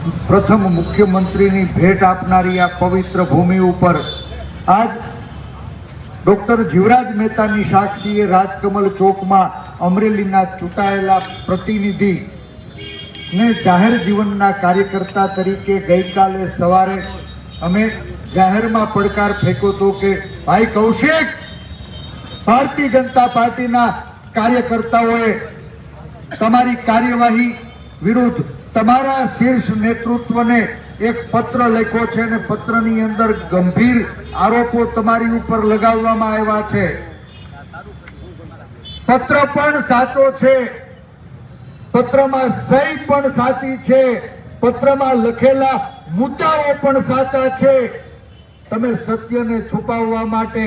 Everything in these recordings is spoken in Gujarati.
પ્રથમ મુખ્યમંત્રીની ભેટ આપનારી આ પવિત્ર ભૂમિ ઉપર આજ ડોક્ટર જીવરાજ મહેતાની સાક્ષીએ રાજકમલ ચોકમાં અમરેલીના ચૂંટાયેલા પ્રતિનિધિ ને જાહેર જીવનના કાર્યકર્તા તરીકે ગઈકાલે સવારે અમે જાહેરમાં પડકાર ફેંક્યો હતો કે ભાઈ કૌશિક, ભારતીય જનતા પાર્ટીના કાર્યકર્તાઓએ તમારી કાર્યવાહી વિરુદ્ધ તમારા શીર્ષ નેતૃત્વને એક પત્ર લખ્યો છે અને પત્રની અંદર ગંભીર આરોપો તમારી ઉપર લગાવવામાં આવ્યા છે. પત્ર પણ સાચો છે, પત્રમાં સહી પણ સાચી છે, પત્રમાં લખેલા મુદ્દાઓ પણ સાચા છે. તમે સત્યને છુપાવવા માટે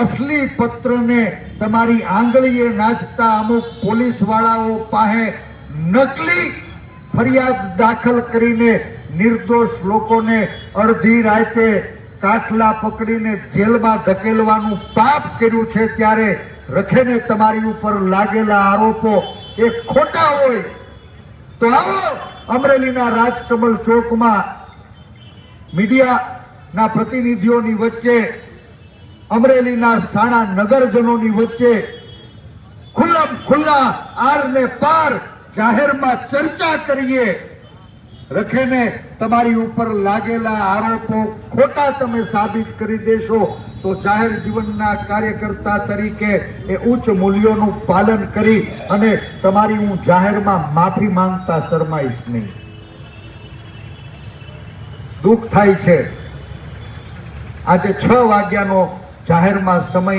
અસલી પત્રને તમારી આંગળીએ નાચતા અમુક પોલીસ વાળાઓ પાસે નકલી ફરિયાદ દાખલ કરીને નિર્દોષ લોકોને અડધી રાતે કાઠલા પકડીને જેલમાં ધકેલવાનું પાપ કર્યું છે. ત્યારે રખેને તમારી ઉપર લાગેલા આરોપો એ ખોટા હોય તો આવો અમરેલીના રાજકમલ ચોકમાં મીડિયાના પ્રતિનિધિઓની વચ્ચે, અમરેલીના સાણા નગરજનોની વચ્ચે ખુલ્લા આર ને પાર જાહેરમાં ચર્ચા કરીએ. રખેને તમારી ઉપર લાગેલા આરોપો ખોટા તમે સાબિત કરી દેશો તો જાહેર જીવનના કાર્યકર્તા તરીકે એ ઉચ્ચ મૂલ્યોનું પાલન કરી અને તમારી હું જાહેરમાં માફી માંગતા શરમાઈશ નહીં. દુઃખ થાય છે, આજે 6 વાગ્યાનો જાહેરમાં સમય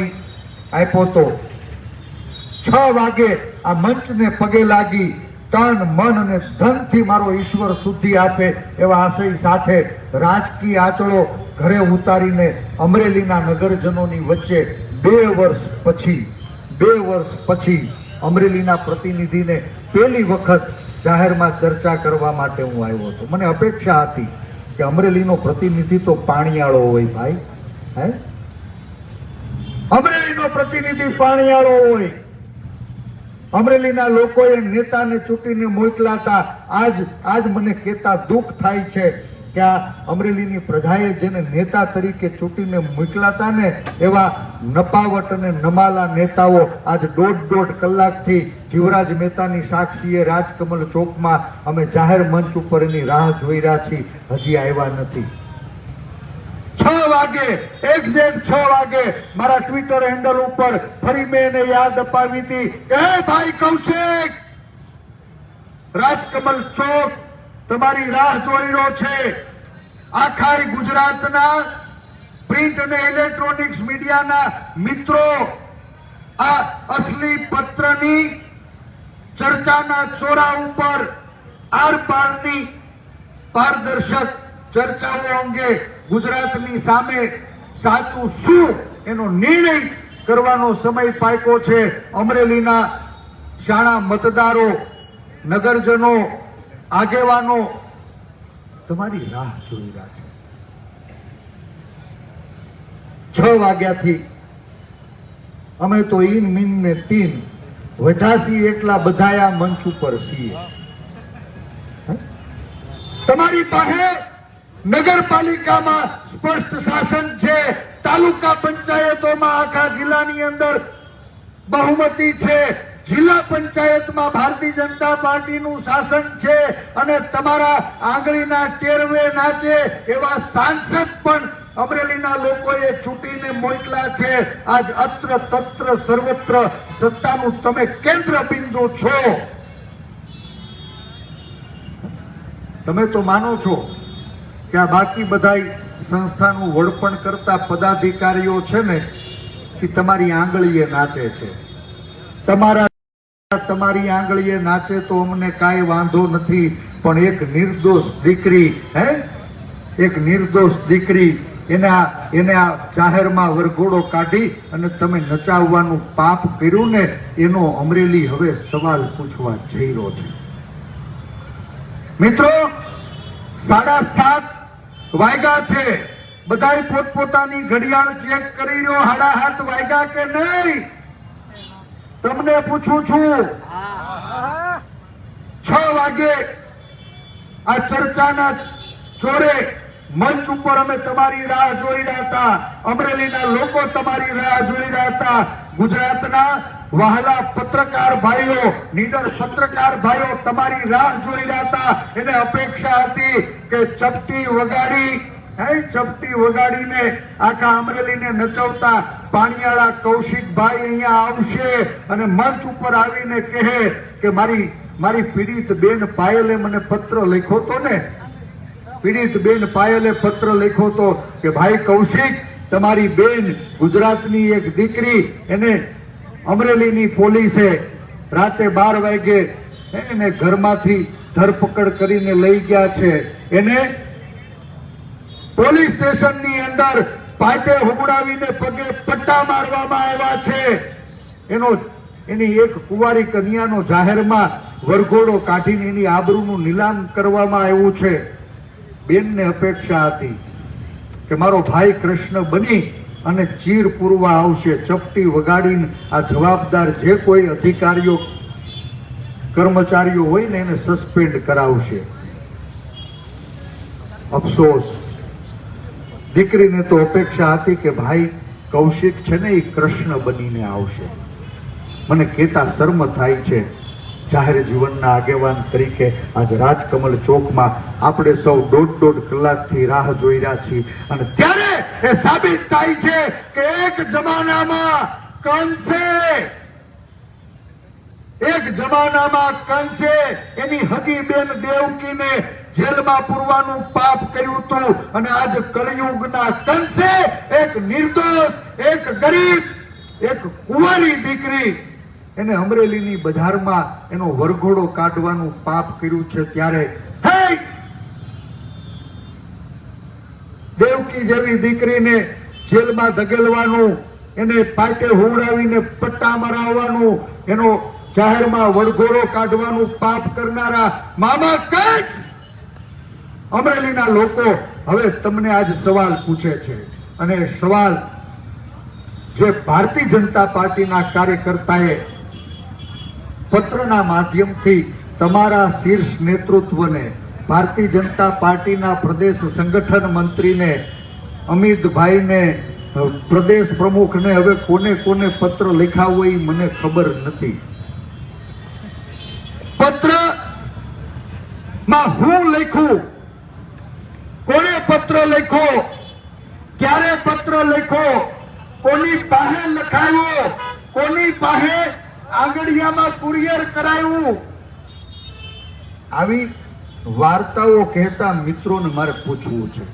આપ્યો તો 6 વાગે આ મંચને પગે લાગી તન મન અને ધનથી મારો ઈશ્વર શુદ્ધિ આપે એવા આશય સાથે રાજકીય આંચળો ઘરે ઉતારીને અમરેલીના નગરજનોની વચ્ચે 2 વર્ષ પછી અમરેલીના પ્રતિનિધિને પહેલી વખત જાહેરમાં ચર્ચા કરવા માટે હું આવ્યો હતો. મને અપેક્ષા હતી કે અમરેલીનો પ્રતિનિધિ તો પાણીયાળો હોય ભાઈ, હે, અમરેલીનો પ્રતિનિધિ પાણીયાળો હોય. અમરેલીના લોકોએ નેતાને ચૂંટીને મોકલા હતા. આજ મને કહેતા દુઃખ થાય છે કે આ અમરેલીની પ્રજાએ જેને નેતા તરીકે ચૂંટીને મોકલા હતા ને એવા નપાવટ અને નમાલા નેતાઓ આજ 1.5 કલાકથી જીવરાજ મહેતાની સાક્ષીએ રાજકમલ ચોકમાં અમે જાહેર મંચ ઉપર એની રાહ જોઈ રહ્યા છીએ, હજી આવ્યા નથી. 6 વાગે, એક્ઝેક્ટ 6 વાગે મારા ટ્વિટર હેન્ડલ ઉપર ફરી મેં એને યાદ અપાવી હતી કે ભાઈ કૌશિક, રાજકમલ ચોક તમારી રાહ જોઈ રહ્યો છે. આખા ગુજરાતના પ્રિન્ટ અને ઇલેક્ટ્રોનિક્સ મીડિયાના મિત્રો આ અસલી પત્રની ચર્ચાના ચોરા ઉપર આરપારની પારદર્શક ચર્ચાઓ અંગે ગુજરાતની સામે સાચું શું એનો નિર્ણય કરવાનો સમય પાક્યો છે. અમરેલીના શાણા મતદારો, નગરજનો, આગેવાનો તમારી રાહ જોઈ રહ્યા છે. 6 વાગ્યાથી અમે તો ઈન મીન ને તીન વધાસી એટલા બધાયા મંચ ઉપર છીએ. તમારી પાસે નગરપાલિકામાં સ્પષ્ટ શાસન છે, તાલુકા પંચાયતોમાં આખા જિલ્લાની અંદર બહુમતી છે, જિલ્લા પંચાયતમાં ભારતીય જનતા પાર્ટીનું શાસન છે અને તમારા આંગળીના ટેરવે નાચે એવા સાંસદ પણ અમરેલીના લોકોએ ચૂંટીને મોકલા છે. આજ અત્ર તત્ર સર્વત્ર સત્તાનું તમે કેન્દ્ર બિંદુ છો. તમે તો માનો છો કે આ બાકી બધા સંસ્થાનું વડપણ કરતા પદાધિકારીઓ છે ને એ તમારી આંગળીએ નાચે છે. તમારી આંગળીએ નાચે તો અમને કાંઈ વાંધો નથી, પણ એક નિર્દોષ દીકરી એને આ જાહેરમાં વરઘોડો કાઢી અને તમે નચાવવાનું પાપ કર્યું ને એનો અમરેલી હવે સવાલ પૂછવા જઈ રહ્યો છે. મિત્રો, 7:30 વાગ્યા છે. બધાય પોતપોતાની ઘડિયાળ ચેક કરી રહ્યો 7:30 વાગ્યા કે નહીં. તમને પૂછું છું 6 વાગ્યા વાગે આ ચર્ચાના જોડે મંચ ઉપર અમે તમારી રાહ જોઈ રહ્યા હતા, અમરેલીના લોકો તમારી રાહ જોઈ રહ્યા હતા, ગુજરાતના વહાલા પત્રકાર ભાઈઓ, નીડર પત્રકાર ભાઈઓ તમારી રાહ જોઈ રહ્યા હતા. એને અપેક્ષા હતી કે ચપટી વગાડીને આખા અમરેલીને નચવતા પાણીયાળા કૌશિકભાઈ અહીંયા આવશે અને મંચ ઉપર આવીને કહે કે મારી પીડિત બેન પાયલે મને પત્ર લખ્યો તો ને, પીડિત બેન પાયલે પત્ર લખ્યો તો કે ભાઈ કૌશિક, તમારી બેન ગુજરાતની એક દીકરી, એને અમરેલીની પોલીસે રાતે 12 વાગે એને ઘરમાંથી ધરપકડ કરીને લઈ ગયા છે. એને પોલીસ સ્ટેશનની અંદર પાટે હુગડાવીને પગે પટ્ટા મારવામાં આવ્યા છે. એની એક કુંવારી કન્યાનો જાહેરમાં વરઘોડો કાઢીને એની આબરૂનું નીલામ કરવામાં આવ્યું છે. બેનને અપેક્ષા હતી કે મારો ભાઈ કૃષ્ણ બની અને ચીર પૂરવા આવશે, ચપટી વગાડીને આ જવાબદાર જે કોઈ અધિકારીઓ કર્મચારીઓ હોય ને એને સસ્પેન્ડ કરાવશે. અફસોસ, દીકરીને તો અપેક્ષા હતી કે ભાઈ કૌશિક છે ને એ કૃષ્ણ બનીને આવશે. મને કહેતા શરમ થાય છે, જાહેર જીવનના આગેવાન તરીકે આજ રાજકમલ ચોકમાં આપણે સૌ દોઢ કલાકથી રાહ જોઈ રહ્યા છીએ અને ત્યારે એ સાબિત થાય છે કે એક જમાનામાં કંસે એની હગી બેન દેવકીને જેલમાં પૂરવાનું પાપ કર્યું હતું અને આજ કળિયુગના કંસે એક નિર્દોષ, એક ગરીબ, એક કુંવારી દીકરી એને અમરેલીની બજારમાં એનો વરઘોડો કાઢવાનું પાપ કર્યું છે. ત્યારે દેવકી જેવી દીકરીને જેલમાં ધકેલવાનું, એને પાટે હુવડાવીને પટ્ટા મરાવવાનું, એનો જાહેરમાં વરઘોડો કાઢવાનું પાપ કરનારા મામા કંસ, અમરેલીના લોકો હવે તમને આજ સવાલ પૂછે છે અને સવાલ જે ભારતીય જનતા પાર્ટીના કાર્યકર્તાએ પત્રના માધ્યમથી તમારા શીર્ષ નેતૃત્વને, ભારતીય જનતા પાર્ટીના પ્રદેશ સંગઠન મંત્રીને, અમિતભાઈને, પ્રદેશ પ્રમુખને, હવે કોને કોને પત્ર લખ્યા હોય મને ખબર નથી. પત્રમાં હું લખ્યું, કોને પત્ર લખ્યો, ક્યારે પત્ર લખ્યો, કોની પાસે લખાયો, કોની પાસે આંગળીયામાં કુરિયર કરાયું, આવી વાર્તાઓ કહેતા મિત્રોને મારે પૂછવું છે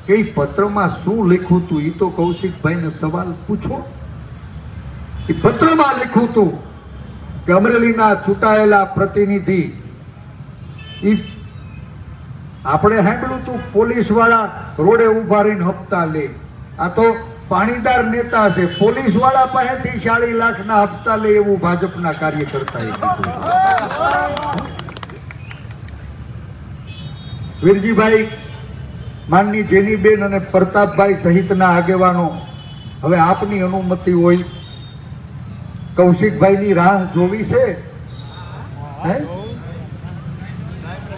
કે પત્રમાં શું લખ્યું હતું. એ તો કૌશિકભાઈને સવાલ પૂછો. એ પત્રમાં લખ્યું હતું કે અમરેલીના ચૂંટાયેલા પ્રતિનિધિ, આપણે સાંભળ્યું હતું પોલીસ વાળા રોડે ઉભા રહીને હપ્તા લે. આ તો પાણીદાર નેતા છે, પોલીસ વાળા પાસેથી 40 લાખના હપ્તા લે એવું ભાજપના કાર્યકર્તાએ કીધું. વીરજીભાઈ, માનની જેનીબેન અને પ્રતાપભાઈ સહિતના આગેવાનો, હવે આપની અનુમતિ હોય કૌશિકભાઈની રાહ જોવી છે.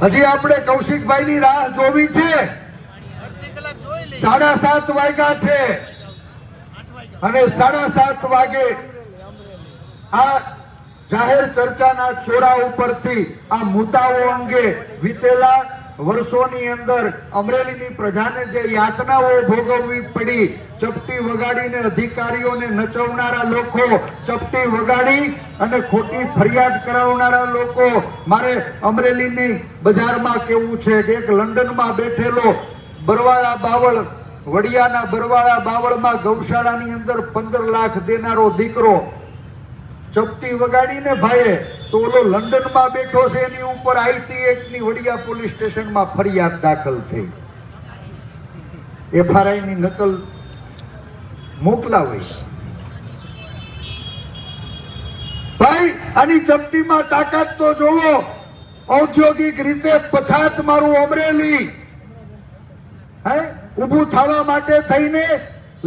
હજી આપણે કૌશિકભાઈની રાહ જોવી છે. 7:30 વાગ્યા છે અને 7:30 વાગે આ જાહેર ચર્ચાના ચોરા ઉપરથી આ મુદ્દાઓ અંગે વીતેલા વર્ષોની અંદર અમરેલીની પ્રજાને જે યાતનાઓ ભોગવવી પડી, ચપટી વગાડીને અધિકારીઓને નચવનારા લોકો, ચપટી વગાડી અને ખોટી ફરિયાદ કરાવનારા લોકો, મારે અમરેલીની બજારમાં કેવું છે કે એક લંડનમાં બેઠેલો બરવાળા બાવળ, વડિયાના બરવાળા બાવળમાં ગૌશાળાની અંદર 15 લાખ દેનારો દીકરો ચપટી વગાડીને ભાઈએ તો ઓલો લંડનમાં બેઠો છે એની ઉપર IT એક્ટની વડિયા પોલીસ સ્ટેશનમાં ફરિયાદ દાખલ થઈ. FRI ની નકલ મોકલાવી. ભાઈ આની ચપટીમાં તાકાત તો જોવો. ઔદ્યોગિક રીતે પછાત મારું અમરેલી ઊભું થવા માટે થઈને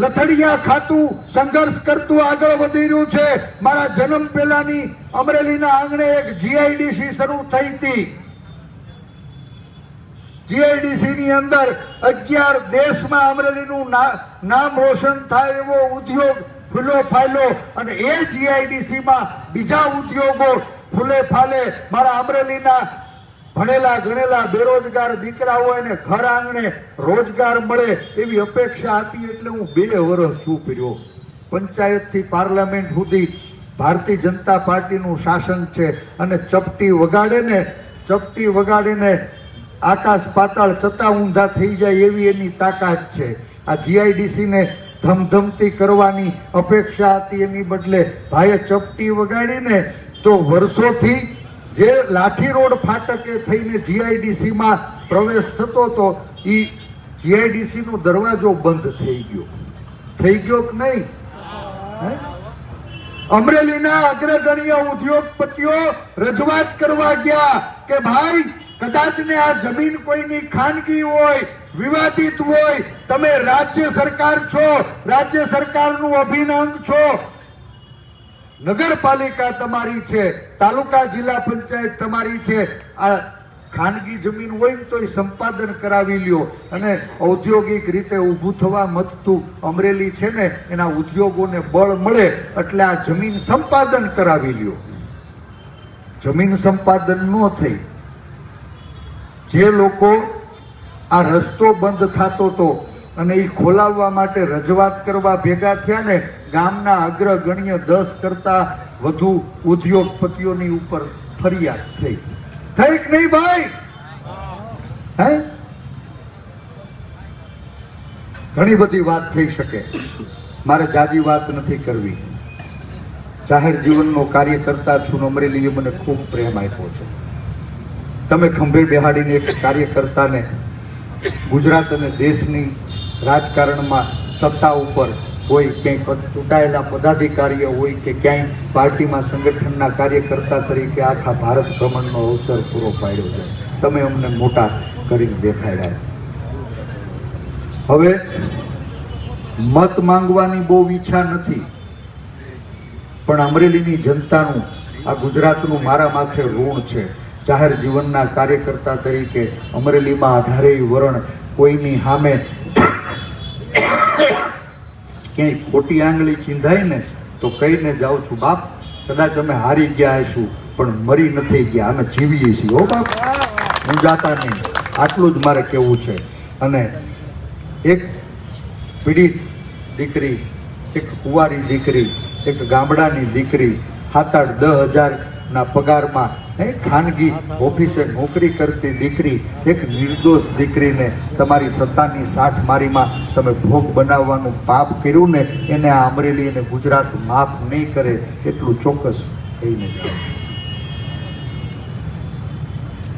લથડિયા ખાતું સંઘર્ષ કરતું આગળ વધી રહ્યું છે. મારા જન્મ પહેલાની અમરેલીના આંગણે એક જીઆઈડીસી શરૂ થઈ હતી. જીઆઈડીસી ની અંદર 11 દેશમાં અમરેલીનું નામ રોશન થાય એવો ઉદ્યોગ ફૂલો ફાયલો, અને એ જીઆઈડીસી માં બીજા ઉદ્યોગો ફૂલે ફાલે. મારા અમરેલીના ભણેલા ગણેલા બેરોજગાર દીકરાઓ એને ઘર આંગણે રોજગાર મળે એવી અપેક્ષા હતી. એટલે હું 2 વર્ષ ચૂપ રહ્યો. પંચાયત થી પાર્લામેન્ટ સુધી ભારતીય જનતા પાર્ટીનું શાસન છે, અને ચપટી વગાડે ને આકાશ પાતાળ ચતા ઊંધા થઈ જાય એવી એની તાકાત છે. આ જીઆઈડીસી ને ધમધમતી કરવાની અપેક્ષા હતી, એની બદલે ભાઈએ ચપટી વગાડીને તો વર્ષોથી જે લાઠી રોડ ફાટકે થઈને જીઆઈડીસી માં પ્રવેશ થતો હતો એ જીઆઈડીસી નો દરવાજો બંધ થઈ ગયો કે નહીં? અમરેલીના અગ્રગણ્ય ઉદ્યોગપતિઓ રજૂઆત કરવા ગયા કે ભાઈ કદાચ ને આ જમીન કોઈની ખાનગી હોય, વિવાદિત હોય, તમે રાજ્ય સરકાર છો, રાજ્ય સરકારનું અભિન્ન અંગ છો, નગરપાલિકા તમારી છે, તાલુકા જિલ્લા પંચાયત તમારી છે, આ ખાનગી જમીન હોય ને તો એ સંપાદન કરાવી લ્યો. અને ઔદ્યોગિક રીતે ઊભું થવા મથતું અમરેલી છે ને, એના ઉદ્યોગોને બળ મળે એટલે આ જમીન સંપાદન કરાવી લ્યો. જમીન સંપાદન ન થઈ. જે લોકો આ રસ્તો બંધ થતો હતો અને એ ખોલાવવા માટે રજૂઆત કરવા ભેગા થયા ને, ગામના અગ્રગણ્ય 10 કરતા વધુ ઉદ્યોગપતિઓની ઉપર ફરિયાદ થઈ કે નહીં ભાઈ? ઘણી બધી વાત થઈ શકે, મારે જાજી વાત નથી કરવી. જાહેર જીવનનો કાર્યકર્તા છું. અમરેલીએ મને ખૂબ પ્રેમ આપ્યો છે. તમે ખંભે બેહાડીને એક કાર્યકર્તાને ગુજરાત અને દેશની રાજકારણમાં સત્તા ઉપર હોય, ક્યાંય ચૂંટાયેલા પદાધિકારીઓ હોય કે ક્યાંય પાર્ટીમાં સંગઠનના કાર્યકર્તા તરીકે આખા ભારત ભ્રમણનો અવસર પૂરો પાડ્યો છે. તમે અમને મોટા કરીને દેખાડ્યા. હવે મત માંગવાની બહુ ઈચ્છા નથી, પણ અમરેલીની જનતાનું, આ ગુજરાતનું મારા માથે ઋણ છે. જાહેર જીવનના કાર્યકર્તા તરીકે અમરેલીમાં 18 વરણ કોઈની સામે ક્યાંય ખોટી આંગળી ચીંધાય ને તો કહીને જાઉં છું, બાપ કદાચ અમે હારી ગયા હશું પણ મરી નથી ગયા, અમે જીવીએ છીએ હો બાપ, હું જાતા નહીં. આટલું જ મારે કહેવું છે. અને એક પીડિત દીકરી, એક કુંવારી દીકરી, એક ગામડાની દીકરી, 7-8-10 હજારના પગારમાં ખાનગી ઓફિસે નોકરી કરતી દીકરી, એક નિર્દોષ દીકરીને તમારી સત્તાની સાઠ મારીમાં તમે ભોગ બનાવવાનું પાપ કર્યું ને, એને આ અમરેલી અને ગુજરાત માફ નહીં કરે એટલું ચોક્કસ કહીને જાઓ.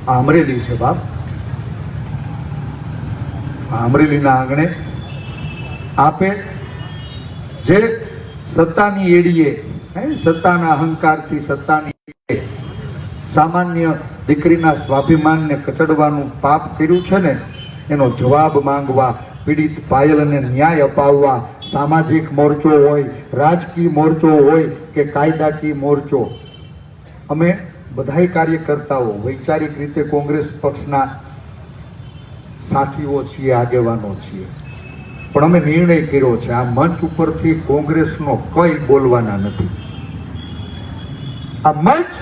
આ અમરેલી છે બાપ. આ અમરેલીના આંગણે આપે જે સત્તાની એડીએ, સત્તાના અહંકારથી, સત્તાની સામાન્ય દીકરીના સ્વાભિમાનને કચડવાનું પાપ કર્યું છે ને, એનો જવાબ માંગવા, પીડિત પાયલને ન્યાય અપાવવા સામાજિક મોરચો હોય, રાજકીય મોરચો હોય કે કાયદાકીય મોરચો, અમે બધાય કાર્યકર્તાઓ વૈચારિક રીતે કોંગ્રેસ પક્ષના સાથીઓ છીએ, આગેવાનો છીએ, પણ અમે નિર્ણય કર્યો છે આ મંચ ઉપરથી કોંગ્રેસનો કંઈ બોલવાના નથી. આ મંચ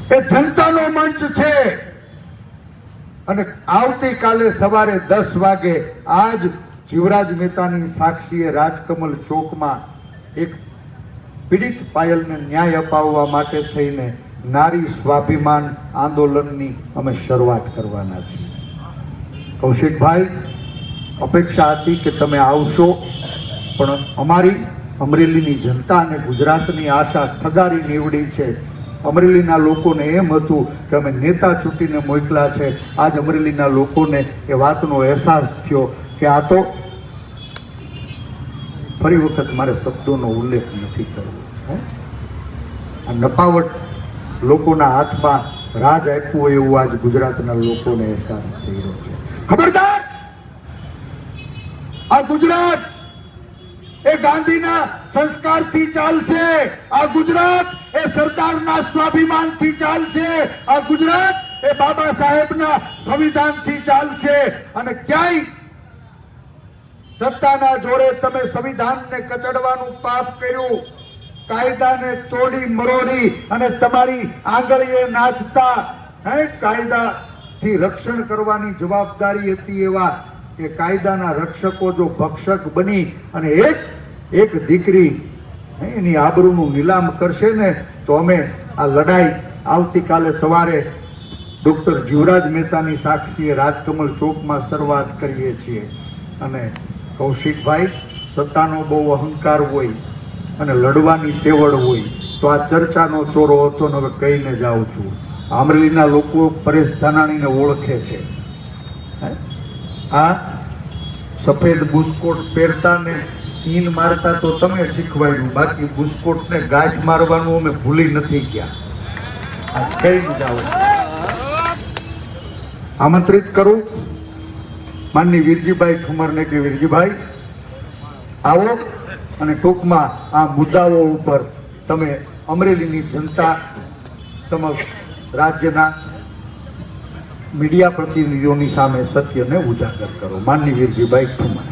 એ જનતાનો મંચ છે. અને આવતીકાલે સવારે 10 વાગે આજ જીવરાજ મહેતાની સાક્ષીએ રાજકમલ ચોકમાં એક પીડિત પાયલને ન્યાય અપાવવા માટે થઈને નારી સ્વાભિમાન આંદોલનની અમે શરૂઆત કરવાના છીએ. કૌશિકભાઈ, અપેક્ષા હતી કે તમે આવશો, પણ અમારી અમરેલીની જનતા અને ગુજરાતની આશા ઠગારી નીવડી છે. અમરેલીના લોકોને એમ હતું કે અમે નેતા ચૂંટીને મોકલ્યા છે. આજ અમરેલીના લોકોને એ વાતનો અહેસાસ થયો કે આ તો, ફરી વખત મારે શબ્દોનો ઉલ્લેખ નથી કરવો, આ નપાવટ લોકોના હાથમાં રાજ આપ્યું હોય એવું આજ ગુજરાતના લોકોને અહેસાસ થઈ રહ્યો છે. ખબરદાર, આ ગુજરાત એ ગાંધીના સંસ્કારથી ચાલશે. આ ગુજરાત એ સરદારના સ્વાભિમાનથી ચાલશે. આ ગુજરાત એ બાબા સાહેબના સંવિધાનથી ચાલશે. અને ક્યાંય સત્તાના જોડે તમે સંવિધાનને કચડવાનું પાપ કર્યું, કાયદાને તોડી મરોડી અને તમારી આંગળીએ નાચતા કાયદાથી રક્ષણ કરવાની જવાબદારી હતી એવા એ કાયદાના રક્ષકો જો ભક્ષક બની અને એક દીકરી એની આબરૂનું નીલામ કરશે ને, તો અમે આ લડાઈ આવતીકાલે સવારે ડોક્ટર જીવરાજ મહેતાની સાક્ષીએ રાજકમલ ચોકમાં શરૂઆત કરીએ છીએ. અને કૌશિકભાઈ, સત્તાનો બહુ અહંકાર હોય અને લડવાની તેવડ હોય તો આ ચર્ચાનો ચોરો હતો ને હવે કહીને જાઉં છું. અમરેલીના લોકો પરેશ ધાનાણીને ઓળખે છે. આ સફેદ બુસ્કોટ પહેરતા ને ઈન મારતા તો તમે શીખવાડ્યું, બાકી બુસ્કોટને ગાંઠ મારવાનું અમે ભૂલી નથી ગયા. આ કહીને જાઉં. આમંત્રિત કરું માનની વીરજીભાઈ ઠુમરને કે વીરજીભાઈ આવો અને ટૂંકમાં આ મુદ્દાઓ ઉપર તમે અમરેલીની જનતા સમક્ષ રાજ્યના મીડિયા પ્રતિનિધિઓની સામે સત્યને ઉજાગર કરો. માનની વીરજીભાઈ ઠુમર.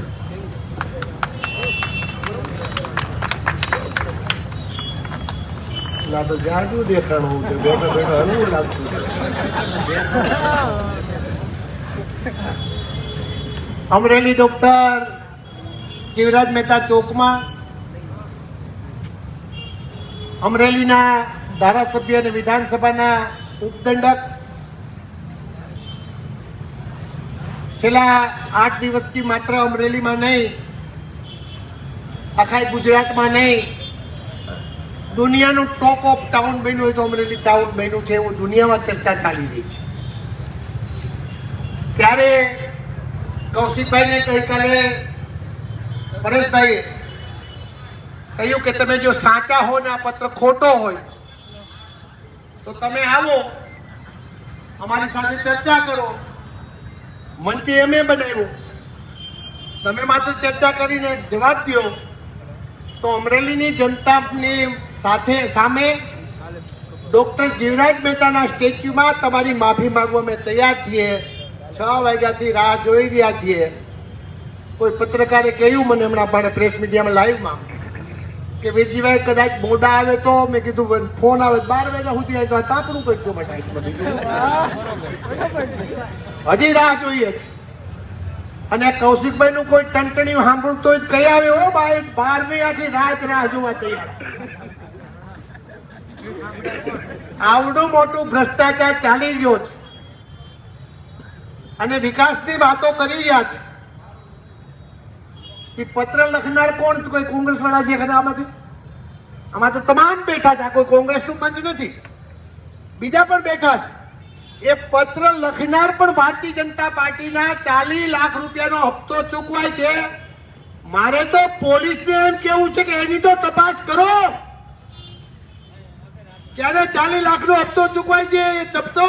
તો જાજુ દેખાણું છે, બેઠા બેઠા હલવું લાગતું. અમરેલી ડોક્ટર જીવરાજ મહેતા ચોકમાં અમરેલીના ધારાસભ્ય અને વિધાનસભાના ઉપદંડક છેલ્લા 8 દિવસથી માત્ર અમરેલીમાં નહીં, આખા ગુજરાતમાં નહીં, દુનિયાનું ટોક ઓફ ટાઉન બન્યું હોય તો અમરેલી ટાઉન બન્યું છે એવું દુનિયામાં ચર્ચા ચાલી રહી છે. ત્યારે કૌશિકભાઈને ગઈકાલે પરેશભાઈએ કહ્યું કે તમે જો સાચા હો ને આ પત્ર ખોટો હોય તો તમે આવો, અમારી સાથે ચર્ચા કરો. મંચે અમે બનાવ્યું, તમે માત્ર ચર્ચા કરીને જવાબ દો તો અમરેલીની જનતાની સામે ડોક્ટર જીવરાજ મહેતાના સ્ટેચ્યુમાં તમારી માફી માંગવા અમે તૈયાર છીએ. 6 વાગ્યાથી રાહ જોઈ રહ્યા છીએ. કોઈ પત્રકારે કહ્યું મને હમણાં પ્રેસ મીડિયામાં લાઈવમાં કે વીરજીભાઈ કદાચ મોડા આવે તો, મેં કીધું ફોન આવે 12 વાગ્યા સુધી આવે તો તાપણું કરશું બધા. હજી રાહ જોઈએ છે. અને કૌશિકભાઈ નું કોઈ ટંટણિયું સાંભળતો જ કઈ આવે હો ભાઈ, 12 વાગ્યાથી રાહ જોવા તૈયાર. આવડું મોટું ભ્રષ્ટાચાર ચાલી રહ્યો છે અને વિકાસની વાતો કરી રહ્યા છે. એ પત્ર લખનાર કોણ? કોઈ કોંગ્રેસ વાળા છે ખરા આમાંથી? આમાં તો તમામ બેઠા છે, કોઈ કોંગ્રેસનું મંચ નથી, બીજા પણ બેઠા છે. એ પત્ર લખનાર પણ ભારતીય જનતા પાર્ટીના 40 લાખ રૂપિયાનો હપ્તો ચૂકવાય છે. મારે તો પોલીસને એમ કેવું છે કે એની તો તપાસ કરો. ક્યારે 40 લાખનો હપ્તો ચૂકવાય છે? એ હપ્તો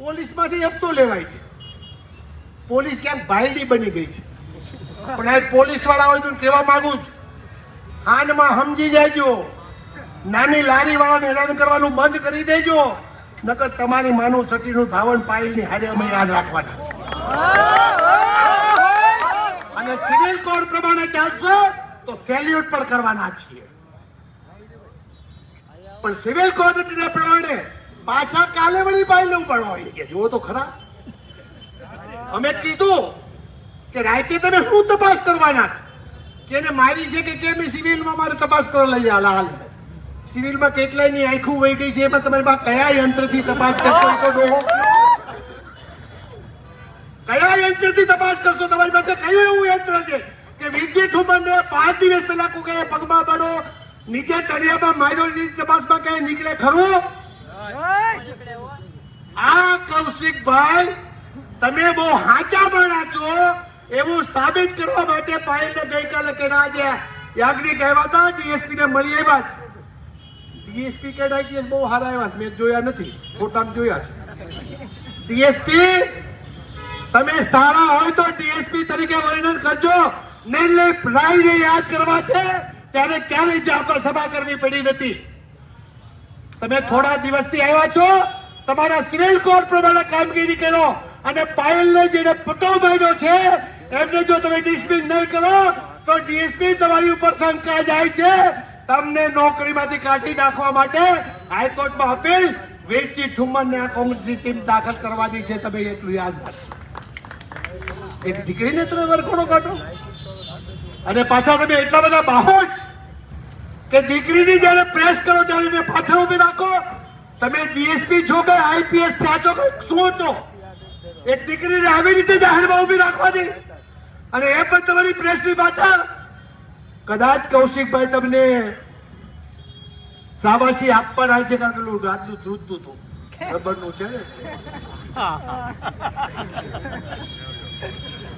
પોલીસમાંથી હપ્તો લેવાય છે. પોલીસ ક્યાંક ભાઈડી બની ગઈ છે. પણ આ પોલીસ વાળા હોય તો કહેવા માંગુ છું, હાનમાં સમજી જાયજો. નાની લારી વાળાને હેરાન કરવાનું બંધ કરી દેજો, નકર તમારી માનું છઠ્ઠીનું ધાવણ પાયલની હારે અમે યાદ રાખવાના છે. અને સિવિલ કોડ પ્રમાણે ચાલશો તો સેલ્યુટ પણ કરવાના છીએ. પણ સિવિલ કોડ પ્રમાણે પાછા કાલે વળી પાયલ ઉપાડવા કે જુઓ તો ખરા. અમે કીધું કે રાતે તમે શું તપાસ કરવાના છે, કે એને મારી છે કે કેમ? સિવિલમાં મારે તપાસ કરો લઈ હાલ. સિવિલમાં કેટલાયની આંખું વહી ગઈ છે, એમાં તમારી પાસે કયા યંત્રથી તપાસ કરશો? તો ડોહો કયા યંત્રથી તપાસ કરશો? તમારી પાસે કયું એવું યંત્ર છે કે વીરજી ઠુમરને 5 દિવસ પહેલા કોઈ પગમાં પડો નીચે તળિયામાં માર્યો તપાસમાં કઈ નીકળે ખરું? આ કૌશિકભાઈ તમે બહુ હાચા માણસ છો એવું સાબિત કરવા માટે પાયલને ગઈકાલે કે આજે યાજ્ઞિક આવ્યા હતા, ડીએસપી ને મળી આવ્યા છે. ડીએસપી કે ડાયકેસ બહુ સારા આવ્યા છે, મેં જોયા નથી, ફોટામાં જોયા છે. ડીએસપી તમે સારા હોય તો ડીએસપી તરીકે વર્ણન કરજો. નિર્લેપ રાયને યાદ કરવા છે ત્યારે ક્યારેય જાહેર સભા કરવી પડી નથી. તમે થોડા દિવસથી આવ્યા છો, તમારા સિવિલ કોડ પ્રમાણે કામગીરી કરો અને પાયલને જેને પટો માર્યો છે એમને જો તમે ડિસ્મિસ નહીં કરો તો ડીએસપી તમારી ઉપર શંકા જાય છે. તમને નોકરીમાંથી કાઢી નાખવા માટે હાઈકોર્ટમાં અપીલ વીરજી ઠુમ્મરને આ કોંગ્રેસની ટીમ દાખલ કરવાની છે. તમે એટલું યાદ રાખજો. એક દીકરીને તમે વરઘોડો કાઢો અને પાછા તમે એટલા બધા બાહોશ કે દીકરીની જયારે પ્રેસ કરો ત્યારે એને પાછળ ઉભી રાખો. તમે ડીએસપી છો કે આઈપીએસ થયા છો કે શું છો? એક દીકરીને આવી રીતે જાહેરમાં ઉભી રાખવાની અને એ પણ તમારી પ્રેસની પાછળ. કદાચ કૌશિકભાઈ તમને શાબાશી આપવાના હશે કારણ કે રાતનું ધ્રુજતું હતું રબરનું છે ને.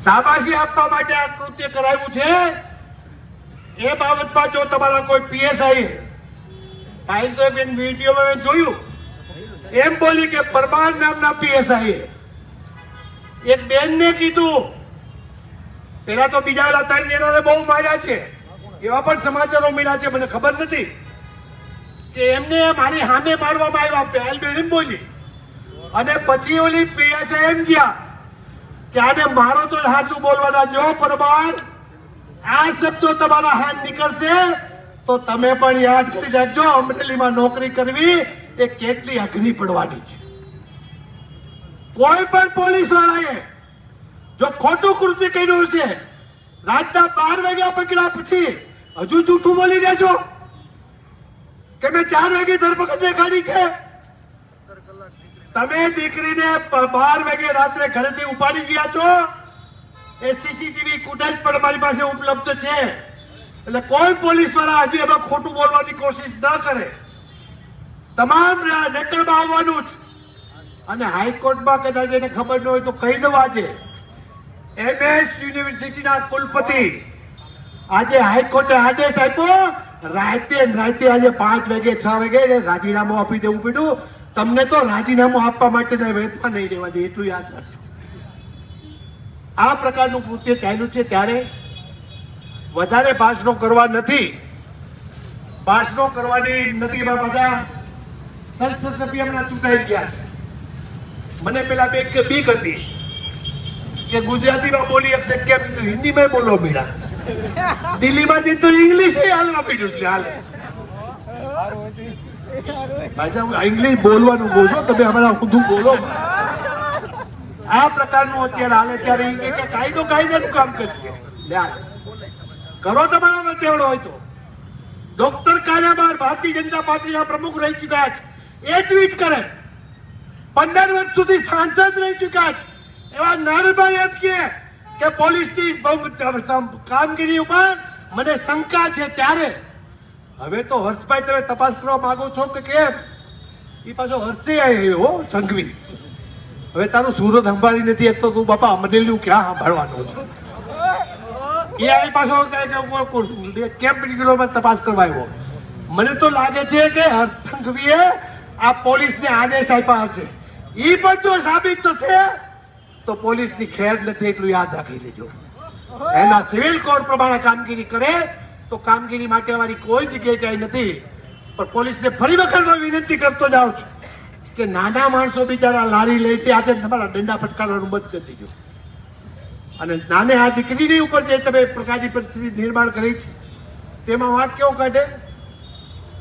શાબાશી આપવા માટે આ કૃત્ય કરાવ્યું છે. એ બાબતમાં જો તમારા કોઈ પીએસઆઈ ફાઇલ તો બેન વિડીયોમાં મેં જોયું એમ બોલી કે પરમાર નામના પીએસઆઈ એક બેનને કીધું, પેલા તો બીજા 3 જણાને બહુ માર્યા છે એવા પણ સમાચારો મળ્યા છે, મને ખબર નથી કે એમને મારી સામે મારવામાં આવ્યા. પહેલ બેન એમ બોલી અને પછી ઓલી પીએસઆઈ એમ ગયા કે આને મારો તો હાચું બોલવાના. જો પરમાર આ શબ્દો તમારા હાથ નીકળશે તો તમે પણ યાદ કરી રાખજો અમરેલીમાં નોકરી કરવી એ કેટલી અઘરી પડવાની છે. કોઈ પણ પોલીસ વાળાએ જો ખોટું કૃત્ય કર્યું છે રાતના 12 વાગ્યા પકડ્યા પછી હજુ જૂઠું બોલી દેજો કે મેં 4 વાગે ધરપકડ દેખાડી છે. તમે દીકરીને 12 વાગે રાત્રે ઘરેથી ઉપાડી ગયા છો. એ સીસીટીવી ફૂટેજ પણ મારી પાસે ઉપલબ્ધ છે. એટલે કોઈ પોલીસ વાળા હજી એમાં ખોટું બોલવાની કોશિશ ન કરે. તમામ રેકર્ડમાં આવવાનું જ. અને હાઈકોર્ટમાં કદાચ એને ખબર ન હોય તો કહી દઉં, આજે MS યુનિવર્સિટીના કુલપતિ આજે હાઈકોર્ટે આદેશ આપ્યો રાતે આજે 5 વાગે 6 વાગે રાજીનામું આપી દેવું પડ્યું. તમને તો રાજીનામું આપવા માટે વેતમાં નહીં દેવા દે, એટલું યાદ રાખજો. આ પ્રકારનું કૃત્ય ચાલ્યું છે ત્યારે વધારે ભાષણો કરવા નથી. ભાષણો કરવાની નથી. બધા સંસદ સભ્ય હમણાં ચૂંટાઈ ગયા છે. મને પેલા બીક હતી કે ગુજરાતીમાં બોલી શકશે કેમ, હિન્દીમાં બોલો મીરા. દિલ્હીમાં જઈને તો ઇંગ્લિશ હાલવા પડ્યું છે. હાલે ભાષા હું ઇંગ્લિશ બોલવાનું કહું છું, તમે હમણાં ઊંધું બોલો. આ પ્રકારનું અત્યારે હાલે ત્યારે કાયદો કાયદાનું કામ કરશે. કરો તમારા તેવડો હોય તો. ડોક્ટર કાનાબાર ભારતીય જનતા પાર્ટીના પ્રમુખ રહી ચુક્યા છે, એ ટ્વીટ કરે 15 વર્ષ સુધી સાંસદ રહી ચુક્યા છે એવા નારભાઈ એમ કે પોલીસની કામગીરી ઉપર મને શંકા છે. ત્યારે હવે તો હર્ષભાઈ તમે તપાસ કરવા માંગો છો કે કેમ? એ પાછો હર્ષે આવ્યો સંઘવી. હવે તારું સુરત સંભાળી નથી એક તો તું બાપા અમરેલીનું ક્યાં સાંભળવાનું છે? એ આવી પાછો કેમ નીકળ્યો તપાસ કરવા આવ્યો. મને તો લાગે છે કે હર્ષ સંઘવીએ આ પોલીસને આદેશ આપ્યા હશે. એ પણ જો સાબિત થશે તો પોલીસની ખેર નથી, એટલું યાદ રાખી લેજો. એના સિવિલ કોડ પ્રમાણે કામગીરી કરે તો કામગીરી માટે અમારી કોઈ જગ્યાએ ક્યાંય નથી. પણ પોલીસને ફરી વખત વિનંતી કરતો જાઉં છું કે નાના માણસો બિચારા લારી લઈ ત્યાં છે તમારા દંડા ફટકારવાનું બંધ કરી દેજો. અને નાને આ દીકરીની ઉપર જે તમે પ્રકારની પરિસ્થિતિ નિર્માણ કરી છે તેમાં વાત કેવો કાઢે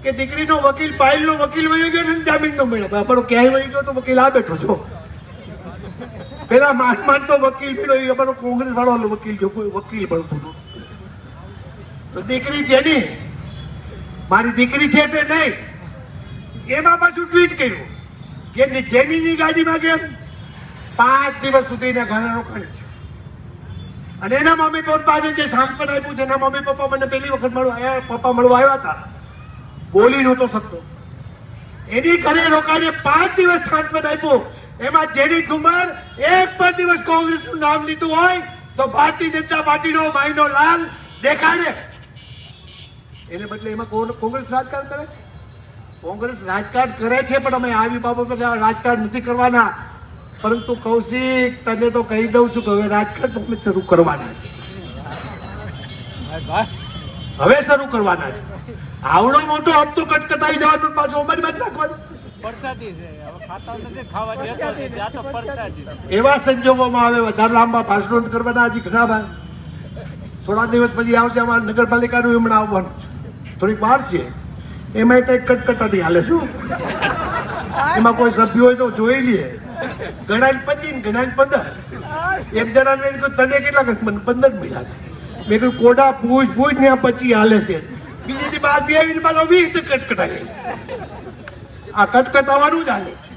કે દીકરીનો વકીલ પાયલનો વકીલ વહી ગયો ને જામીન નો મળ્યો. અમારો ક્યાંય વહી ગયો તો વકીલ આ બેઠો છો. પેલા માન તો વકીલ મળ્યો એ અમારો કોંગ્રેસ વાળો વકીલ જો કોઈ વકીલ મળતું હતું. તો દીકરી છે ને મારી દીકરી છે તે નહીં. એમાં પાછું ટ્વીટ કર્યું કે જેમીની ગાડીમાં કેમ 5 દિવસ સુધી ઘરે રોકાણી છે. અને એના મમ્મી પપ્પાને જે સાંત્વન આપ્યું છે એના મમ્મી પપ્પા મને પહેલી વખત પપ્પા મળવા આવ્યા હતા. બોલી નહોતો શકતો. એની ઘરે રોકાઈને 5 દિવસ સાંત્વન આપ્યું. એમાં જેની ઠુમ્મર એક પણ દિવસ કોંગ્રેસનું નામ લીધું હોય તો ભારતીય જનતા પાર્ટીનો માયનો લાલ દેખાડે. એને બદલે એમાં કોંગ્રેસ રાજકારણ કરે છે. કોંગ્રેસ રાજકારણ કરે છે પણ અમે આવી બાબત પર રાજકારણ નથી કરવાના. પરંતુ કૌશિક તને તો કહી દઉં છું કે હવે રાજકારણ તો અમે શરૂ કરવાના છે. હવે શરૂ કરવાના છે. આવડો મોટો હપ્તો કટકટાઈ જવાનો પાછો અમારી બાજુ નાખવાનો. પરસાદી છે, હવે ખાતા નથી, ખાવા દેતો નથી, આ તો પરસાદી. એવા સંજોગોમાં હવે વધારે લાંબા ભાષણો કરવાના હજી ઘણા બાર. થોડા દિવસ પછી આવશે અમારા નગરપાલિકાનું હમણાં આવવાનું છે, થોડીક વાર છે. એમાં કંઈક કટકટાટી હાલે શું, એમાં કોઈ સભ્ય હોય તો જોઈ લઈએ. ઘણા 25 ઘણા 15. એક જણાને મેં કીધું તને કેટલા મને 15 મળ્યા છે. મેં કીધું કોડા પૂછ ને આ 25 હાલે છે. બીજી બાજી આવીને પાછો 20 કટકટાય. આ કટકટાવાનું જ હાલે છે.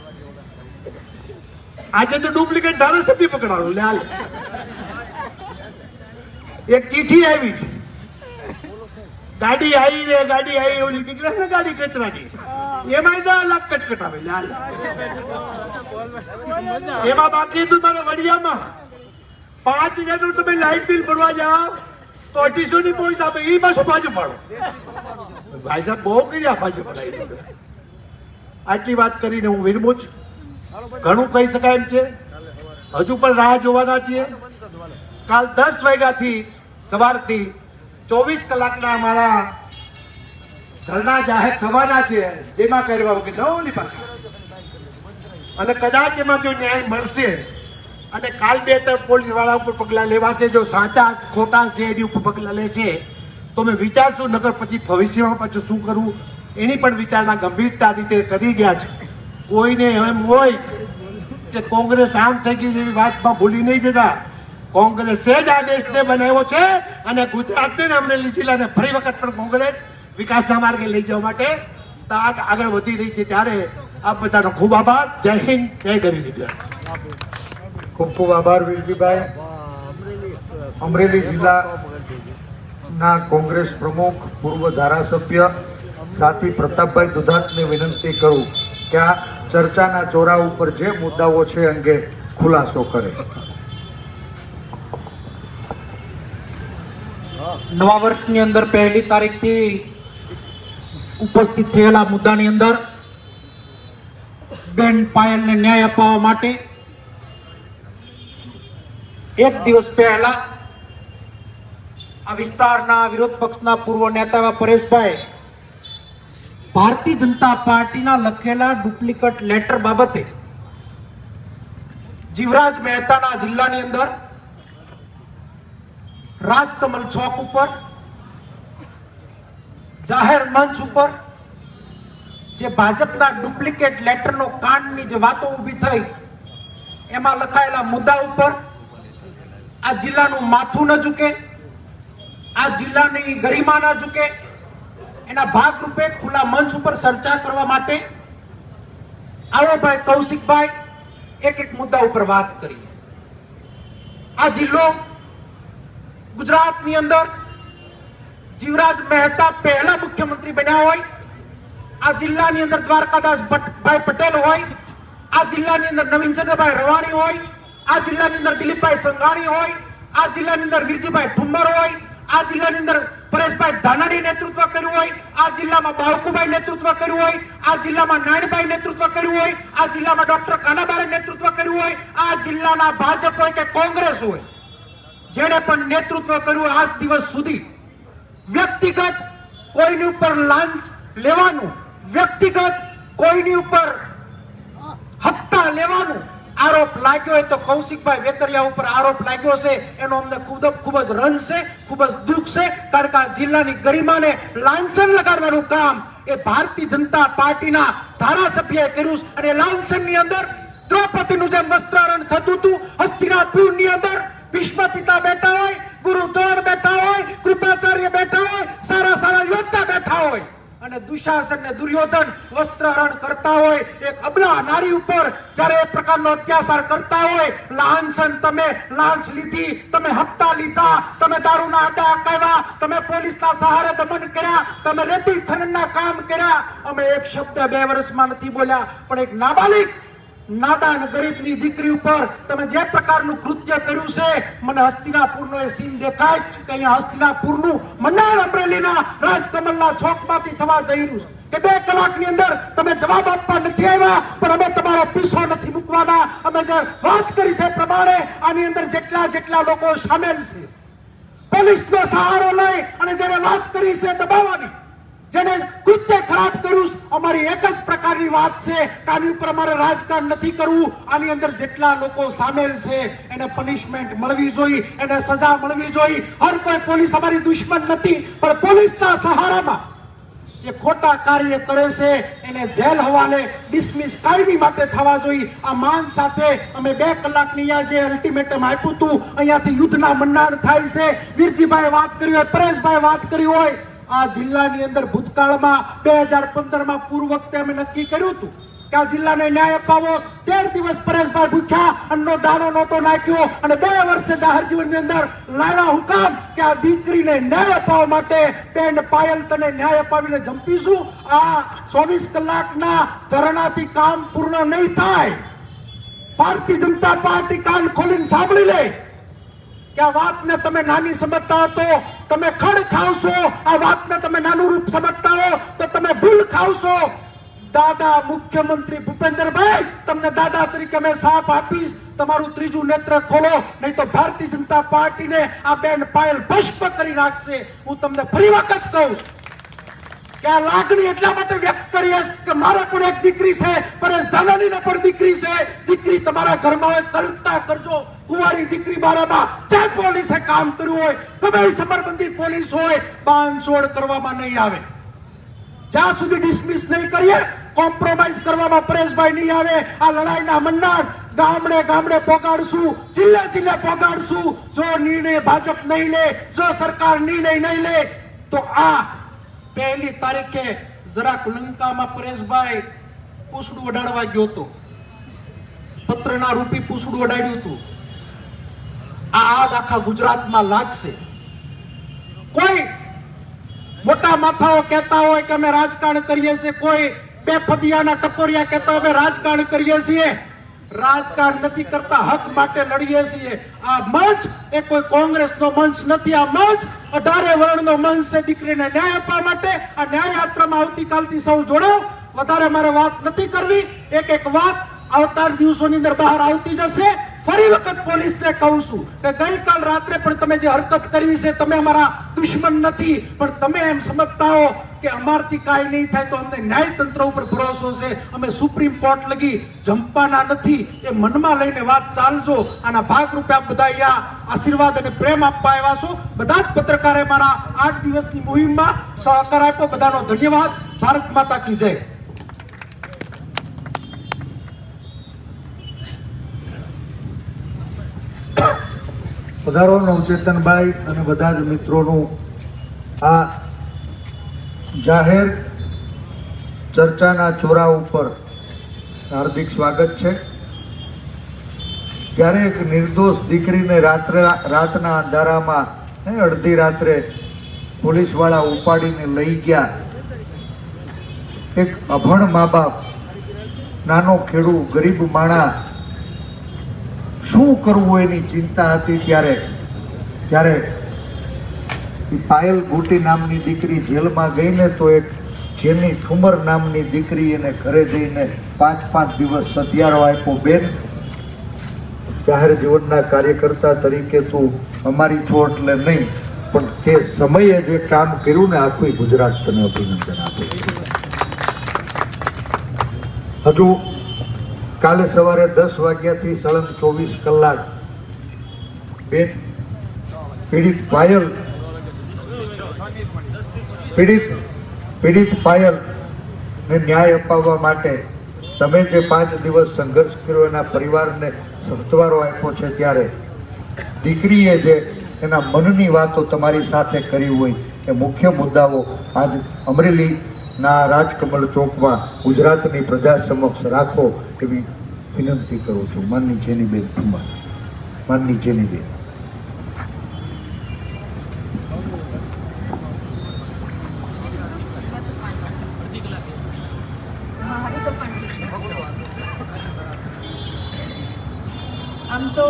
આજે તો ડુપ્લિકેટ ધારાસભ્ય પકડાણું લે હાલે. એક ચીઠી આવી છે, ગાડી આવી ઓલી નીકળે ને ગાડી કચરાની, એમાં 10 લાખ કટકટાવે લે હાલે. એમાં બાકી હતું મારા વડિયામાં 5000 નું તમે લાઇટ બિલ ભરવા જાઓ તો 2800 ની પોઈસ આપે, એ પાછું પાછું પાડો. ભાઈ સાહેબ બહુ કર્યા પાછું પડાવી. આટલી વાત કરીને હું વિરમું છું. ઘણું કહી શકાય એમ છે, હજુ પણ રાહ જોવાના છીએ. કાલ 10 વાગ્યાથી સવારથી 24 કલાકના અમારા ધરણા જાહેર થવાના છે, જેમાં કરવા વગર ન ઓલી પાછળ. અને કદાચ એમાં જો ન્યાય મળશે અને કાલ 2-3 પોલીસ વાળા ઉપર પગલાં લેવાશે, જો સાચા ખોટા છે એની ઉપર પગલાં લેશે તો મેં વિચારશું. નગર પછી ભવિષ્યમાં પાછું શું કરવું એની પણ વિચારણા ગંભીરતા રીતે કરી ગયા છે. કોઈને એમ હોય કે કોંગ્રેસ આમ થઈ ગઈ એવી વાતમાં ભૂલી નહીં જતા. કોંગ્રેસે જ આ દેશને બનાવ્યો છે અને ગુજરાતને ને અમરેલી જિલ્લાને ફરી વખત પણ કોંગ્રેસ વિકાસના માર્ગે લઈ જવા માટે આગળ વધી રહી છે. ત્યારે આપ બધાનો ખૂબ આભાર. જય હિન્દ, જય ગરીબ ગુજરાત. ખૂબ ખૂબ આભાર વીરજીભાઈ. અમરેલી જિલ્લાના કોંગ્રેસ પ્રમુખ પૂર્વ ધારાસભ્ય સાથી પ્રતાપભાઈ દુધાતને વિનંતી કરું કે આ ચર્ચાના ચોરા ઉપર જે મુદ્દાઓ છે અંગે ખુલાસો કરે. નવા વર્ષની અંદર 1લી તારીખથી ઉપસ્થિત થયેલા મુદ્દાની અંદર બેન પાયલને ન્યાય અપાવવા માટે એક દિવસ પહેલા આ વિસ્તારના વિરોધ પક્ષના પૂર્વ નેતા એવા પરેશભાઈ ભારતીય જનતા પાર્ટીના લખેલા ડુપ્લિકેટ લેટર બાબતે જીવરાજ મહેતાના જિલ્લાની અંદર રાજકમલ ચોક ઉપર જાહેર મંચ ઉપર જે ભાજપના ડુપ્લિકેટ લેટરનો કાંડની જે વાતો ઊભી થઈ એમાં લખાયેલા મુદ્દા ઉપર આ જિલ્લાનું માથું ન ઝૂકે, આ જિલ્લાની ગરિમા ન ઝૂકે, એના ભાગરૂપે ખુલ્લા મંચ ઉપર ચર્ચા કરવા માટે આવો ભાઈ કૌશિકભાઈ એક મુદ્દા ઉપર વાત કરીએ. આ જિલ્લો ગુજરાતની અંદર જીવરાજ મહેતા પહેલા મુખ્યમંત્રી બન્યા હોય, આ જિલ્લાની અંદર દ્વારકાદાસ ભાઈ પટેલ હોય, આ જિલ્લાની અંદર નવીનચંદ્રભાઈ રવાણી હોય, આ જિલ્લાની અંદર દિલીપભાઈ સંઘાણી હોય, આ જિલ્લાની અંદર વિરજીભાઈ ઠુમ્મર હોય, આ જિલ્લાની અંદર પરેશભાઈ ધાનાણી નેતૃત્વ કર્યું હોય, આ જિલ્લામાં બાવકુભાઈ નેતૃત્વ કર્યું હોય, આ જિલ્લામાં નાયણભાઈ નેતૃત્વ કર્યું હોય, આ જિલ્લામાં ડોક્ટર કાનાબારે નેતૃત્વ કર્યું હોય, આ જિલ્લાના ભાજપ હોય કે કોંગ્રેસ હોય, જેણે પણ નેતૃત્વ કર્યું આજ દિવસ સુધી વ્યક્તિગત કોઈની ઉપર લાંચ લેવાનું, વ્યક્તિગત કોઈની ઉપર હપ્તા લેવાનું આરોપ લાગ્યો હોય તો કૌશિકભાઈ વેકરિયા ઉપર આરોપ લાગ્યો છે. એનો અમને ખૂબ જ રન છે, ખૂબ જ દુઃખ છે. કારણ કે આ જિલ્લાની ગરિમાને લાંછન લગાડવાનું કામ એ ભારતીય જનતા પાર્ટીના ધારાસભ્યએ કર્યું અને લાંછનની અંદર દ્રૌપદીનું જેમ વસ્ત્રારણ થતું હતું, હસ્તિનાપુરની અંદર ભીષ્મ પિતા બેઠા હોય, ગુરુ દ્રોણ બેઠા હોય, કૃપાચાર્ય બેઠા હોય, સારા યોદ્ધા બેઠા હોય અને દુશાસન ને દુર્યોધન વસ્ત્રહરણ કરતા હોય, એક અબલા નારી ઉપર જ્યારે એ પ્રકારનો અત્યાચાર કરતા હોય, લાંછન તમે લાંચ લીધી, તમે હપ્તા લીધા, તમે દારૂના અડ્ડા અકાવ્યા, તમે પોલીસના સહારે દમન કર્યા, તમે રેતી ખનનના કામ કર્યા. અમે એક શબ્દ 2 વર્ષમાં નથી બોલ્યા, પણ એક નાબાલિગ નાદાન ગરીબની દીકરી ઉપર તમે જે પ્રકારનું કૃત્ય કર્યું છે, મને હસ્તિનાપુરનો એ સીન દેખાય છે કે અહીંયા હસ્તિનાપુરનું મંડાણ અમરેલીના રાજકમલના ચોકમાંથી થવા જઈ રહ્યું છે કે 2 કલાકની અંદર તમે જવાબ આપવા નથી આવ્યા, પણ અમે તમારો પીછો નથી મૂકવાના. અમે જે વાત કરી છે પ્રમાણે આની અંદર જેટલા લોકો સામેલ છે પોલીસનો સહારો લઈ અને જેને વાત કરી છે દબાવવાની, જેને કૃત્ય ખરાબ કર્યું, અમારી એક જ પ્રકારની વાત છે કે આની ઉપર અમારે રાજકારણ નથી કરવું. આની અંદર જેટલા લોકો સામેલ છે એને પનિશમેન્ટ મળવી જોઈએ, એને સજા મળવી જોઈએ. હર કોઈ પોલીસ અમારી દુશ્મન નથી, પણ પોલીસના સહારામાં જે ખોટા કાર્ય કરે છે એને જેલ હવાલે ડિસમિસ કાયમી માટે થવા જોઈએ. આ માંગ સાથે અમે 2 કલાકની અહીંયા જે અલ્ટિમેટમ આપ્યું હતું, અહીંયાથી યુદ્ધના મંડાણ થાય છે. વીરજીભાઈ વાત કરી હોય, પરેશભાઈ વાત કરી હોય, આ જિલ્લાની અંદર ભૂતકાળમાં 2015માં પૂર્વ વખતે અમે નક્કી કર્યું હતું કે આ જિલ્લાને ન્યાય અપાવો. 13 દિવસ પરેશભાઈ ભૂખ્યા, અન્નનો દાણો નહોતો નાખ્યો અને 2 વર્ષે જાહેર જીવનની અંદર લાવ્યા હુકામ કે આ દીકરીને ન્યાય અપાવવા માટે બેન પાયલ તને ન્યાય અપાવીને જંપીશું. આ 24 કલાકના ધરણાથી કામ પૂર્ણ નહીં થાય. ભારતીય જનતા પાર્ટી કાન ખોલીને સાંભળી લે કે આ વાતને તમે નાની સમજતા હો તો તમે ખડ ખાવશો, આ વાતને તમે નાનું રૂપ સમજતા હો તો તમે ભૂલ ખાવશો. દાદા મુખ્યમંત્રી ભૂપેન્દ્રભાઈ, તમને દાદા તરીકે મેં સાપ આપીશ, તમારું ત્રીજું નેત્ર ખોલો, નહીં તો ભારતીય જનતા પાર્ટીને આ બેન પાયલ ભસ્મ કરી નાખશે. હું તમને ફરી વખત કહું કે આ લાગણી એટલા માટે વ્યક્ત કરી કે મારા પણ એક દીકરી છે, પરેશ ધાનાણીને પણ દીકરી છે. દીકરી તમારા ઘરમાં હોય, કલ્પના કરજો કુંવારી દીકરી બારામાં જે પોલીસે કામ કર્યું હોય, ગમે સમરબંધી પોલીસ હોય, બાંધછોડ કરવામાં નહીં આવે. જ્યાં સુધી ડિસમિસ નહીં કરીએ, કોમ્પ્રોમાઇઝ કરવામાં પરેશભાઈ નહીં આવે. આ લડાઈના મંડાણ ગામડે ગામડે પોગાડશું, જિલ્લે જિલ્લે પોગાડશું. જો નિર્ણય ભાજપ નહીં લે, જો સરકાર નિર્ણય નહીં લે તો આ 1 તારીખે જરાક લંકામાં પરેશભાઈ પૂછડું અડાડવા ગયો હતો, પત્રના રૂપી પૂછડું અડાડ્યું હતું. આ આગ આખા ગુજરાતમાં લાગશે. કોઈ મોટા માથાઓ કહેતા હોય કે અમે રાજકારણ કરીએ છીએ, કોઈ બે ફદિયાના ટપોરિયા કહેતા હોય અમે રાજકારણ કરીએ છીએ. રાજકારણ નથી કરતા, હક માટે લડીએ છીએ. આ મંચ એ કોઈ કોંગ્રેસનો મંચ નથી. આ મંચ 18 વર્ણનો મંચ છે દીકરીને ન્યાય આપવા માટે. આ ન્યાય યાત્રામાં આવતીકાલથી સૌ જોડાઓ. વધારે મારે વાત નથી કરવી. એક વાત આવતા દિવસોની અંદર બહાર આવતી જશે. ફરી વખત પોલીસને કહું છું કે ગઈકાલ રાત્રે પણ તમે જે હરકત કરી છે, તમે અમારા દુશ્મન નથી, પણ તમે એમ સમજતા હો કે અમારથી કાંઈ નહીં થાય તો અમને ન્યાયતંત્ર ઉપર ભરોસો છે, અમે સુપ્રીમ કોર્ટ લગી જંપવાના નથી. એ મનમાં લઈને વાત ચાલજો. આના ભાગરૂપે આપ બધા અહીંયા આશીર્વાદ અને પ્રેમ આપવા આવ્યા છો. બધા જ પત્રકારે મારા 8 દિવસની મુહિમમાં સહકાર આપ્યો. બધાનો ધન્યવાદ. ભારત માતા કી જય. પધારો નવચેતનભાઈ અને બધા જ મિત્રોનું આ જાહેર ચર્ચાના ચોરા ઉપર હાર્દિક સ્વાગત છે. જ્યારે એક નિર્દોષ દીકરીને રાતના અંધારામાં અડધી રાત્રે પોલીસવાળા ઉપાડીને લઈ ગયા, એક અભણ મા બાપ, નાનો ખેડૂ, ગરીબ માણસ શું કરવું એની ચિંતા હતી. ત્યારે પાયલ બુટી નામની દીકરી જેલમાં ગઈ ને તો એક જેની ઠુમર નામની દીકરી એને ઘરે જઈને 5 દિવસ સધિયારો આપ્યો. બેન, જાહેર જીવનના કાર્યકર્તા તરીકે તું અમારી છો એટલે નહીં, પણ તે સમયે જે કામ કર્યું ને આખું ગુજરાત તને અભિનંદન આપે. હજુ કાલે સવારે 10 વાગ્યાથી સળંગ 24 કલાક બેન પીડિત પાયલ ને ન્યાય અપાવવા માટે તમે જે 5 દિવસ સંઘર્ષ કર્યો, એના પરિવારને સહતવારો આપ્યો છે, ત્યારે દીકરીએ જે એના મનની વાતો તમારી સાથે કરી હોય એ મુખ્ય મુદ્દાઓ આજ અમરેલીના રાજકમલ ચોકમાં ગુજરાતની પ્રજા સમક્ષ રાખો એવી વિનંતી કરું છું. માનની જેનીબેન ઠુમર. માનની જેનીબેન. આમ તો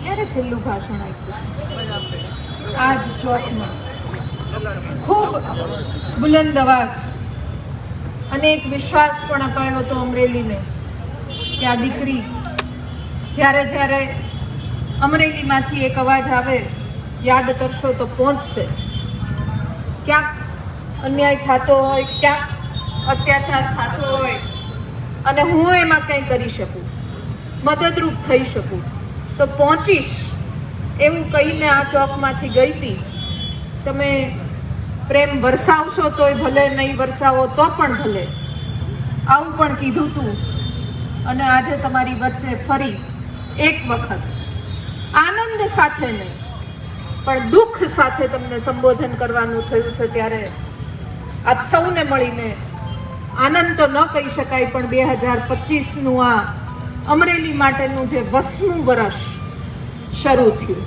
ક્યારે છેલ્લું ભાષણ આપ્યું? આજ ચોથમાં ખૂબ બુલંદ અવાજ અને એક વિશ્વાસ પણ અપાયો હતો અમરેલીને કે આ દીકરી જ્યારે અમરેલીમાંથી એક અવાજ આવે યાદ કરશો તો પહોંચશે. ક્યાંક અન્યાય થતો હોય, ક્યાંક અત્યાચાર થતો હોય અને હું એમાં કંઈ કરી શકું, મદદરૂપ થઈ શકું તો પહોંચીશ એવું કહીને આ ચોકમાંથી ગઈ હતી. તમે પ્રેમ વરસાવશો તોય ભલે, નહીં વરસાવો તો પણ ભલે, આવું પણ કીધું તું. અને આજે તમારી વચ્ચે ફરી એક વખત આનંદ સાથે નહીં પણ દુઃખ સાથે તમને સંબોધન કરવાનું થયું છે. ત્યારે આપ સૌને મળીને આનંદ તો ન કહી શકાય, પણ 2025નું આ અમરેલી માટેનું જે 20મું વર્ષ શરૂ થયું.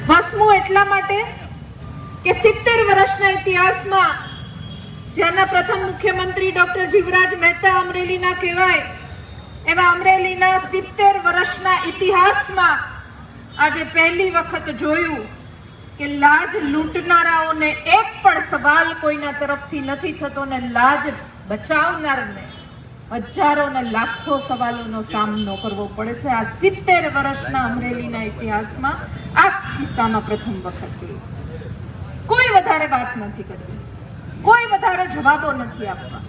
20મું એટલા માટે કે 70 વર્ષના ઇતિહાસમાં જેના પ્રથમ મુખ્યમંત્રી ડોક્ટર જીવરાજ મહેતા અમરેલીના કહેવાય, એવા અમરેલીના 70 વર્ષના ઇતિહાસમાં આજે પહેલી વખત જોયું કે લાજ લૂંટનારાઓને એક પણ સવાલ કોઈના તરફથી નથી થતો ને લાજ બચાવનારને હજારો ને લાખો સવાલોનો સામનો કરવો પડે છે. આ 70 વર્ષના અમરેલીના ઇતિહાસમાં આ કિસ્સામાં પ્રથમ વખત જોયું. કોઈ વધારે વાત નથી કરવી, કોઈ વધારે જવાબો નથી આપવા.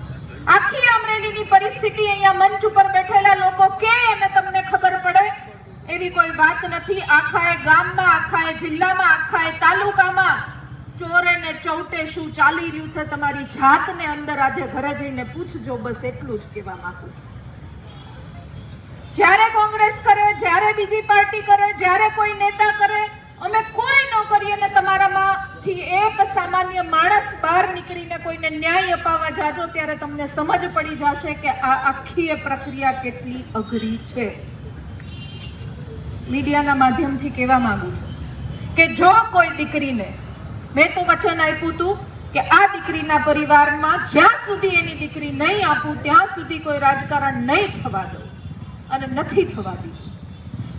આખી અમરેલીની પરિસ્થિતિ અહીંયા મંચ ઉપર બેઠેલા લોકો કે અને તમને ખબર પડે એવી કોઈ વાત નથી. આખાએ ગામમાં, આખાએ જિલ્લામાં, આખાએ તાલુકામાં ચોરે ને ચૌટે શું ચાલી રહ્યું છે તમારી જાતને અંદર આજે ઘરે જઈને પૂછજો. બસ એટલું જ કહેવા માંગુ. જ્યારે કોંગ્રેસ કરે, જ્યારે બીજી પાર્ટી કરે, જ્યારે કોઈ નેતા કરે, અમે કોઈ ન કરીએ ને તમારામાંથી એક સામાન્ય માણસ બહાર નીકળીને કોઈને ન્યાય અપાવવા જાજો ત્યારે તમને સમજ પડી જશે કે આ આખી પ્રક્રિયા કેટલી અઘરી છે. મીડિયાના માધ્યમથી કહેવા માંગુ છું કે જો કોઈ દીકરીને, મેં તો વચન આપ્યું હતું કે આ દીકરીના પરિવારમાં જ્યાં સુધી એની દીકરી નહીં આપું ત્યાં સુધી કોઈ રાજકારણ નહીં થવા દઉં, અને નથી થવા દીધું.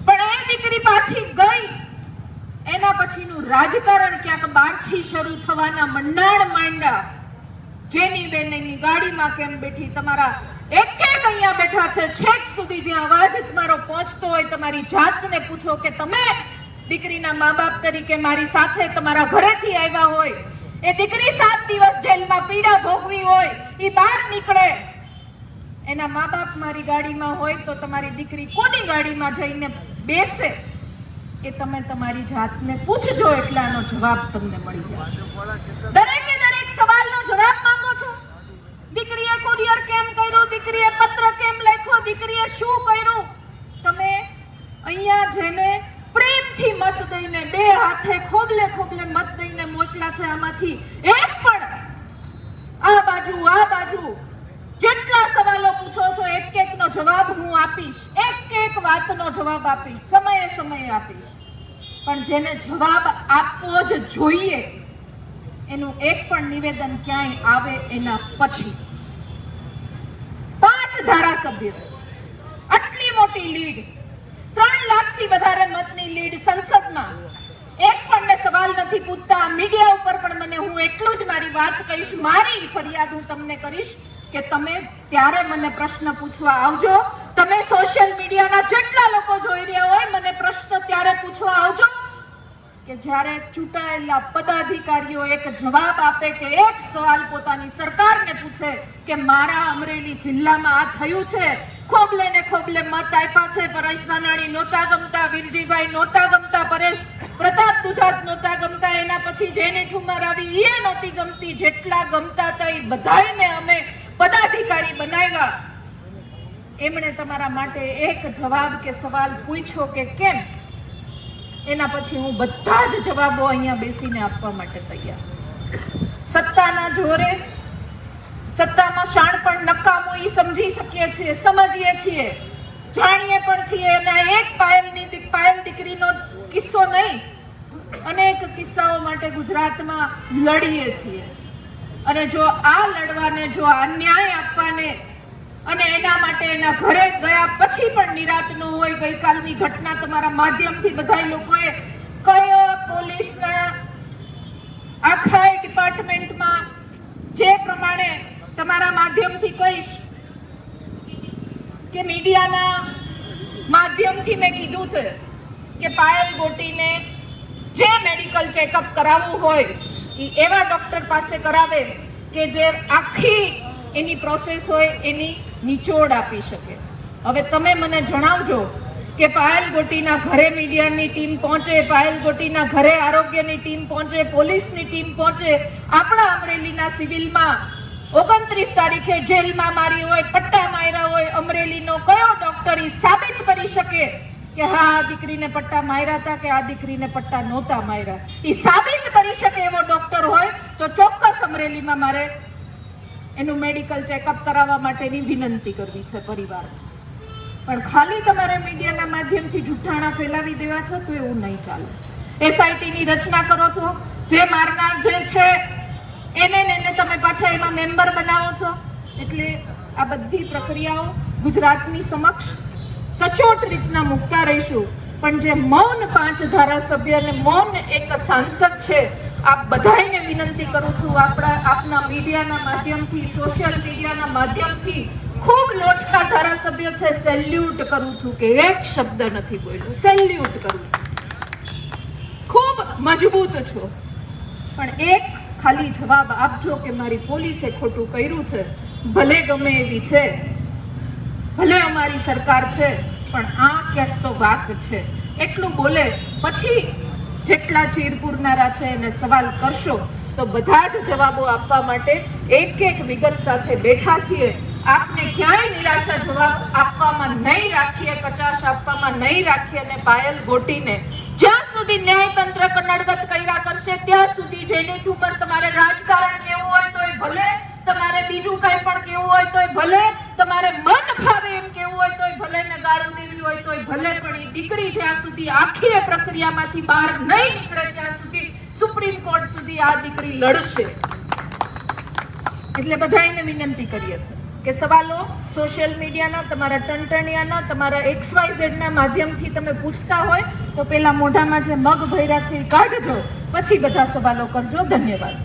પણ એ દીકરી પાછી ગઈ, એના પછીનું રાજકારણ ક્યાંક બહારથી શરૂ થવાના મંડાણ માંડ્યા. જેની બેન એની ગાડીમાં કેમ બેઠી, તમારા એક અહીંયા બેઠા છે, છેક સુધી જ્યાં અવાજ તમારો પહોંચતો હોય તમારી જાતને પૂછો કે તમે દીકરીના મા બાપ તરીકે મારી સાથે તમારા ઘરેથી આવ્યા હોય, એ દીકરી 7 દિવસ જેલમાં પીડા ભોગવી હોય, એ બહાર નીકળે, એના મા બાપ મારી ગાડીમાં હોય તો તમારી દીકરી કોની ગાડીમાં જઈને બેસે એ તમે તમારી જાતને પૂછજો. એટલાનો જવાબ તમને મળી જશે. દરેકે દરેક સવાલનો જવાબ માંગો છો. દીકરીએ કુરિયર કેમ કર્યું, દીકરીએ પત્ર કેમ લખ્યો, દીકરીએ શું કર્યું? તમે અહીંયા જેને પ્રેમથી મત દઈને, બે હાથે ખોબલે ખોબલે મત દઈને મોકલા છે, આમાંથી એક પણ આ બાજુ જેટલા સવાલો પૂછો છો એક એકનો જવાબ હું આપીશ, એક વાતનો જવાબ આપીશ, સમયે આપીશ. પણ જેને જવાબ આપવો જ જોઈએ એનું એક પણ નિવેદન ક્યાંય આવે એના પછી 5 ધારાસભ્ય, આટલી મોટી લીડ, 3 લાખથી વધારે મતની લીડ સંસદમાં, એક પણ સવાલ નથી પૂછતા. મીડિયા ઉપર પણ મને, હું એટલું જ મારી વાત કહીશ, મારી ફરિયાદ હું તમને કરીશ કે તમે ત્યારે મને પ્રશ્ન પૂછવા આવજો. તમે સોશિયલ મીડિયાના જેટલા લોકો જોઈ રહ્યા હોય મને પ્રશ્ન ત્યારે પૂછવા આવજો કે જ્યારે ચૂંટાયેલા પદાધિકારીઓ એક જવાબ આપે કે એક સવાલ પોતાની સરકારને પૂછે કે મારા અમરેલી જિલ્લામાં આ થયું છે, ખોબલે ને ખોબલે મત આપ્યા છે, પરેશ ધાનાણી નહોતા ગમતા, વીરજીભાઈ નહોતા ગમતા, પરેશ પ્રતાપ દુધાત નહોતા ગમતા, એના પછી જેને ઠુમર આવી એ નહોતી ગમતી, જેટલા ગમતા હતા એ બધાને અમે પદાધિકારી બનાવ્યા. એમણે તમારા માટે એક જવાબ કે સવાલ પૂછ્યો કે કેમ, એના પછી હું બધા જ જવાબો અહીંયા બેસીને આપવા માટે તૈયાર. સત્તાના જોરે, સત્તામાં શાણપણ નકામો એ સમજી શકીએ છીએ, સમજીએ છીએ, જાણીએ પણ છીએ. અને એક પાયલ દીકરીનો કિસ્સો નહીં, અનેક કિસ્સાઓ માટે ગુજરાતમાં લડીએ છીએ. અને જો આ લડવાને, જો આ ન્યાય આપવાને અને એના માટે એના ઘરે ગયા પછી પણ નિરાત ન હોય, ગઈકાલની ઘટના તમારા માધ્યમથી બધા લોકોએ કયો પોલીસના આખા ડિપાર્ટમેન્ટમાં જે પ્રમાણે તમારા માધ્યમથી કહીશ કે મીડિયાના માધ્યમથી મેં કીધું છે કે પાયલ ગોટીને જે મેડિકલ ચેકઅપ કરાવવું હોય એ એવા ડોક્ટર પાસે કરાવે કે જે આખી એની પ્રોસેસ હોય એની નિચોડ આપી શકે. હવે તમે મને જણાવજો કે પાયલ ગોટીના ઘરે મીડિયાની ટીમ પહોંચે, પાયલ ગોટીના ઘરે આરોગ્યની ટીમ પહોંચે, પોલીસની ટીમ પહોંચે, આપણા અમરેલીના સિવિલમાં 29 તારીખે જેલમાં મારી હોય, પટ્ટા માર્યા હોય, અમરેલીનો કયો ડોક્ટર ઈ સાબિત કરી શકે કે હા આ દીકરીને પટ્ટા માર્યા હતા કે આ દીકરીને પટ્ટા નહોતા માર્યા? ઈ સાબિત કરી શકે એવો ડોક્ટર હોય તો ચોક્કસ અમરેલીમાં મારે એનું મેડિકલ ચેકઅપ કરાવવા માટેની વિનંતી કરવી છે પરિવાર. પણ ખાલી તમારે મીડિયાના માધ્યમથી જૂઠાણા ફેલાવી દેવા છે તો એવું નહીં ચાલે. એસઆઈટી ની રચના કરો છો, જે મારનાર જે છે એને તમે પાછા એમાં મેમ્બર બનાવો છો. એટલે આ બધી પ્રક્રિયાઓ ગુજરાતની સમક્ષ સચોટ રીતના મૂકતા રહીશું. પણ જે મૌન 5 ધારાસભ્ય અને મૌન એક સાંસદ છે, આપ બધાને વિનંતી કરું છું, આપના મીડિયાના માધ્યમથી, સોશિયલ મીડિયાના માધ્યમથી ખૂબ લોટકા ધારાસભ્ય છે, સેલ્યુટ કરું છું કે એક શબ્દ નથી બોલ્યું, સેલ્યુટ કરું છું, ખૂબ મજબૂત છો. પણ એક ખાલી જવાબ આપજો કે મારી પોલીસે ખોટું કર્યું છે, ભલે ગમે એવી છે, ભલે અમારી સરકાર છે, પણ આ ક્યાંક તો વાક છે. એટલું બોલે પછી જેટલા ચીર પૂરનારા છે એને સવાલ કરશો તો બધા જ જવાબો આપવા માટે એક એક વિગત સાથે બેઠા છીએ. આપને ક્યાંય નિરાશા જવાબ આપવામાં નહીં રાખીએ, કચાશ આપવામાં નહીં રાખીએ. અને પાયલ ગોટીને જ્યાં સુધી ન્યાયતંત્ર કનડગત કર્યા કરશે ત્યાં સુધી જેની ઠુમર તમારે રાજકારણ કેવું હોય તોય ભલે, તમારે બીજું કંઈ પણ કેવું હોય તોય ભલે, તમારે મન ફાવે એમ કેવું હોય તોય ભલે, ને ગાળું દેવી હોય તોય ભલે, પણ એ દીકરી જ્યાં સુધી આખી એ પ્રક્રિયામાંથી બહાર નહીં નીકળે ત્યાં સુધી સુપ્રીમ કોર્ટ સુધી આ દીકરી લડશે. એટલે બધાને વિનંતી કરીએ છીએ કે સવાલો સોશિયલ મીડિયાના, તમારા ટણટણિયાના, તમારા XYZ ના માધ્યમથી તમે પૂછતા હોય તો પેલા મોઢામાં જે મગ ભર્યા છે એ કાઢજો, પછી બધા સવાલો કરજો. ધન્યવાદ.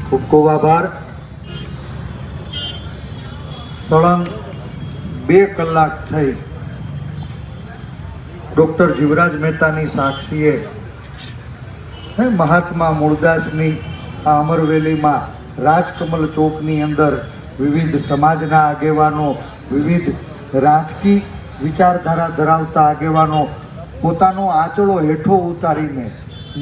ખૂબ ખૂબ આભાર. સળંગ 2 કલાક થઈ ડોક્ટર જીવરાજ મહેતાની સાક્ષીએ મહાત્મા મૂળદાસની આ અમરવેલીમાં રાજકમલ ચોકની અંદર વિવિધ સમાજના આગેવાનો, વિવિધ રાજકીય વિચારધારા ધરાવતા આગેવાનો પોતાનો આંચળો હેઠો ઉતારીને,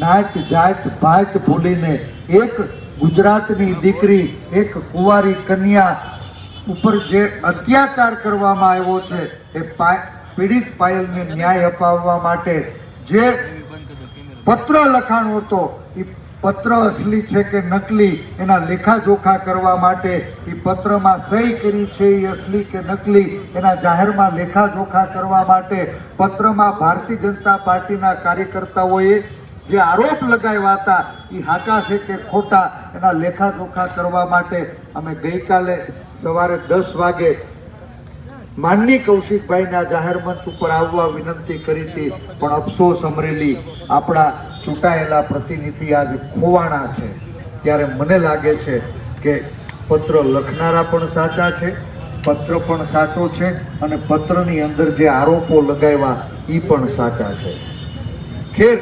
નાત જાત ભાત ભૂલીને એક ગુજરાતની દીકરી, એક કુંવારી કન્યા ઉપર જે અત્યાચાર કરવામાં આવ્યો છે એ પીડિત પાયલને ન્યાય અપાવવા માટે જે પત્ર લખાણો હતો એ પત્ર અસલી છે કે નકલી એના લેખાજોખા કરવા માટે, એ પત્રમાં સહી કરી છે એ અસલી કે નકલી એના જાહેરમાં લેખાજોખા કરવા માટે પત્રમાં ભારતીય જનતા પાર્ટીના કાર્યકર્તાઓએ જે આરોપ લગાવ્યા હતા એ સાચા છે કે ખોટા એના લેખાજોખા કરવા માટે અમે ગઈકાલે સવારે 10 વાગે માનની કૌશિકભાઈના જાહેર મંચ ઉપર આવવા વિનંતી કરી હતી. પણ અફસોસ અમરેલી આપણા ચૂંટાયેલા પ્રતિનિધિ આજે ખોવાણા છે. ત્યારે મને લાગે છે કે પત્ર લખનારા પણ સાચા છે, પત્ર પણ સાચો છે, અને પત્રની અંદર જે આરોપો લગાવ્યા એ પણ સાચા છે. ખેર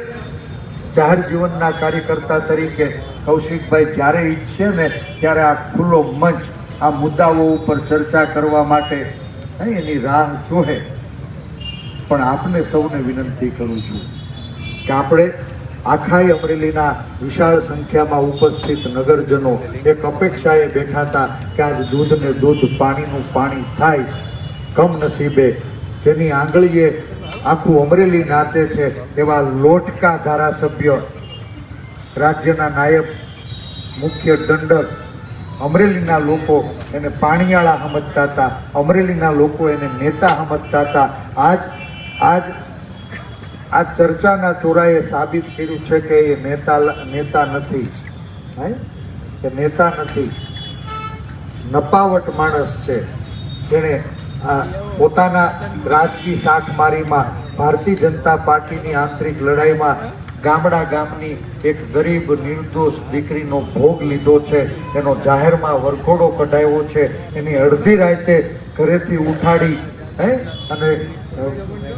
જાહેર જીવનના કાર્યકર્તા તરીકે કૌશિકભાઈ જ્યારે ઈચ્છે ને ત્યારે આ ખુલ્લો મંચ આ મુદ્દાઓ ઉપર ચર્ચા કરવા માટે એની રાહ જોહે. પણ આપને સૌને વિનંતી કરું છું કે આપણે આખા અમરેલીના વિશાળ સંખ્યામાં ઉપસ્થિત નગરજનો એક અપેક્ષાએ બેઠા હતા કે આજ દૂધ ને દૂધ, પાણીનું પાણી થાય. કમનસીબે જેની આંગળીએ આખું અમરેલી નાચે છે એવા લોટકા ધારાસભ્ય, રાજ્યના નાયબ મુખ્ય દંડક, અમરેલીના લોકો એને પાણીયાળા સમજતા હતા, અમરેલીના લોકો એને નેતા સમજતા હતા. આજ આ ચર્ચાના ચોરાએ સાબિત કર્યું છે કે એ નેતા નથી, એ નેતા નથી, નપાવટ માણસ છે. જેણે પોતાના રાજકીય સાઠમારીમાં ભારતીય જનતા પાર્ટીની આંતરિક લડાઈમાં ગામની એક ગરીબ નિર્દોષ દીકરીનો ભોગ લીધો છે, એનો જાહેરમાં વરઘોડો કઢાવ્યો છે, એની અડધી રાતે ઘરેથી ઉઠાડી અને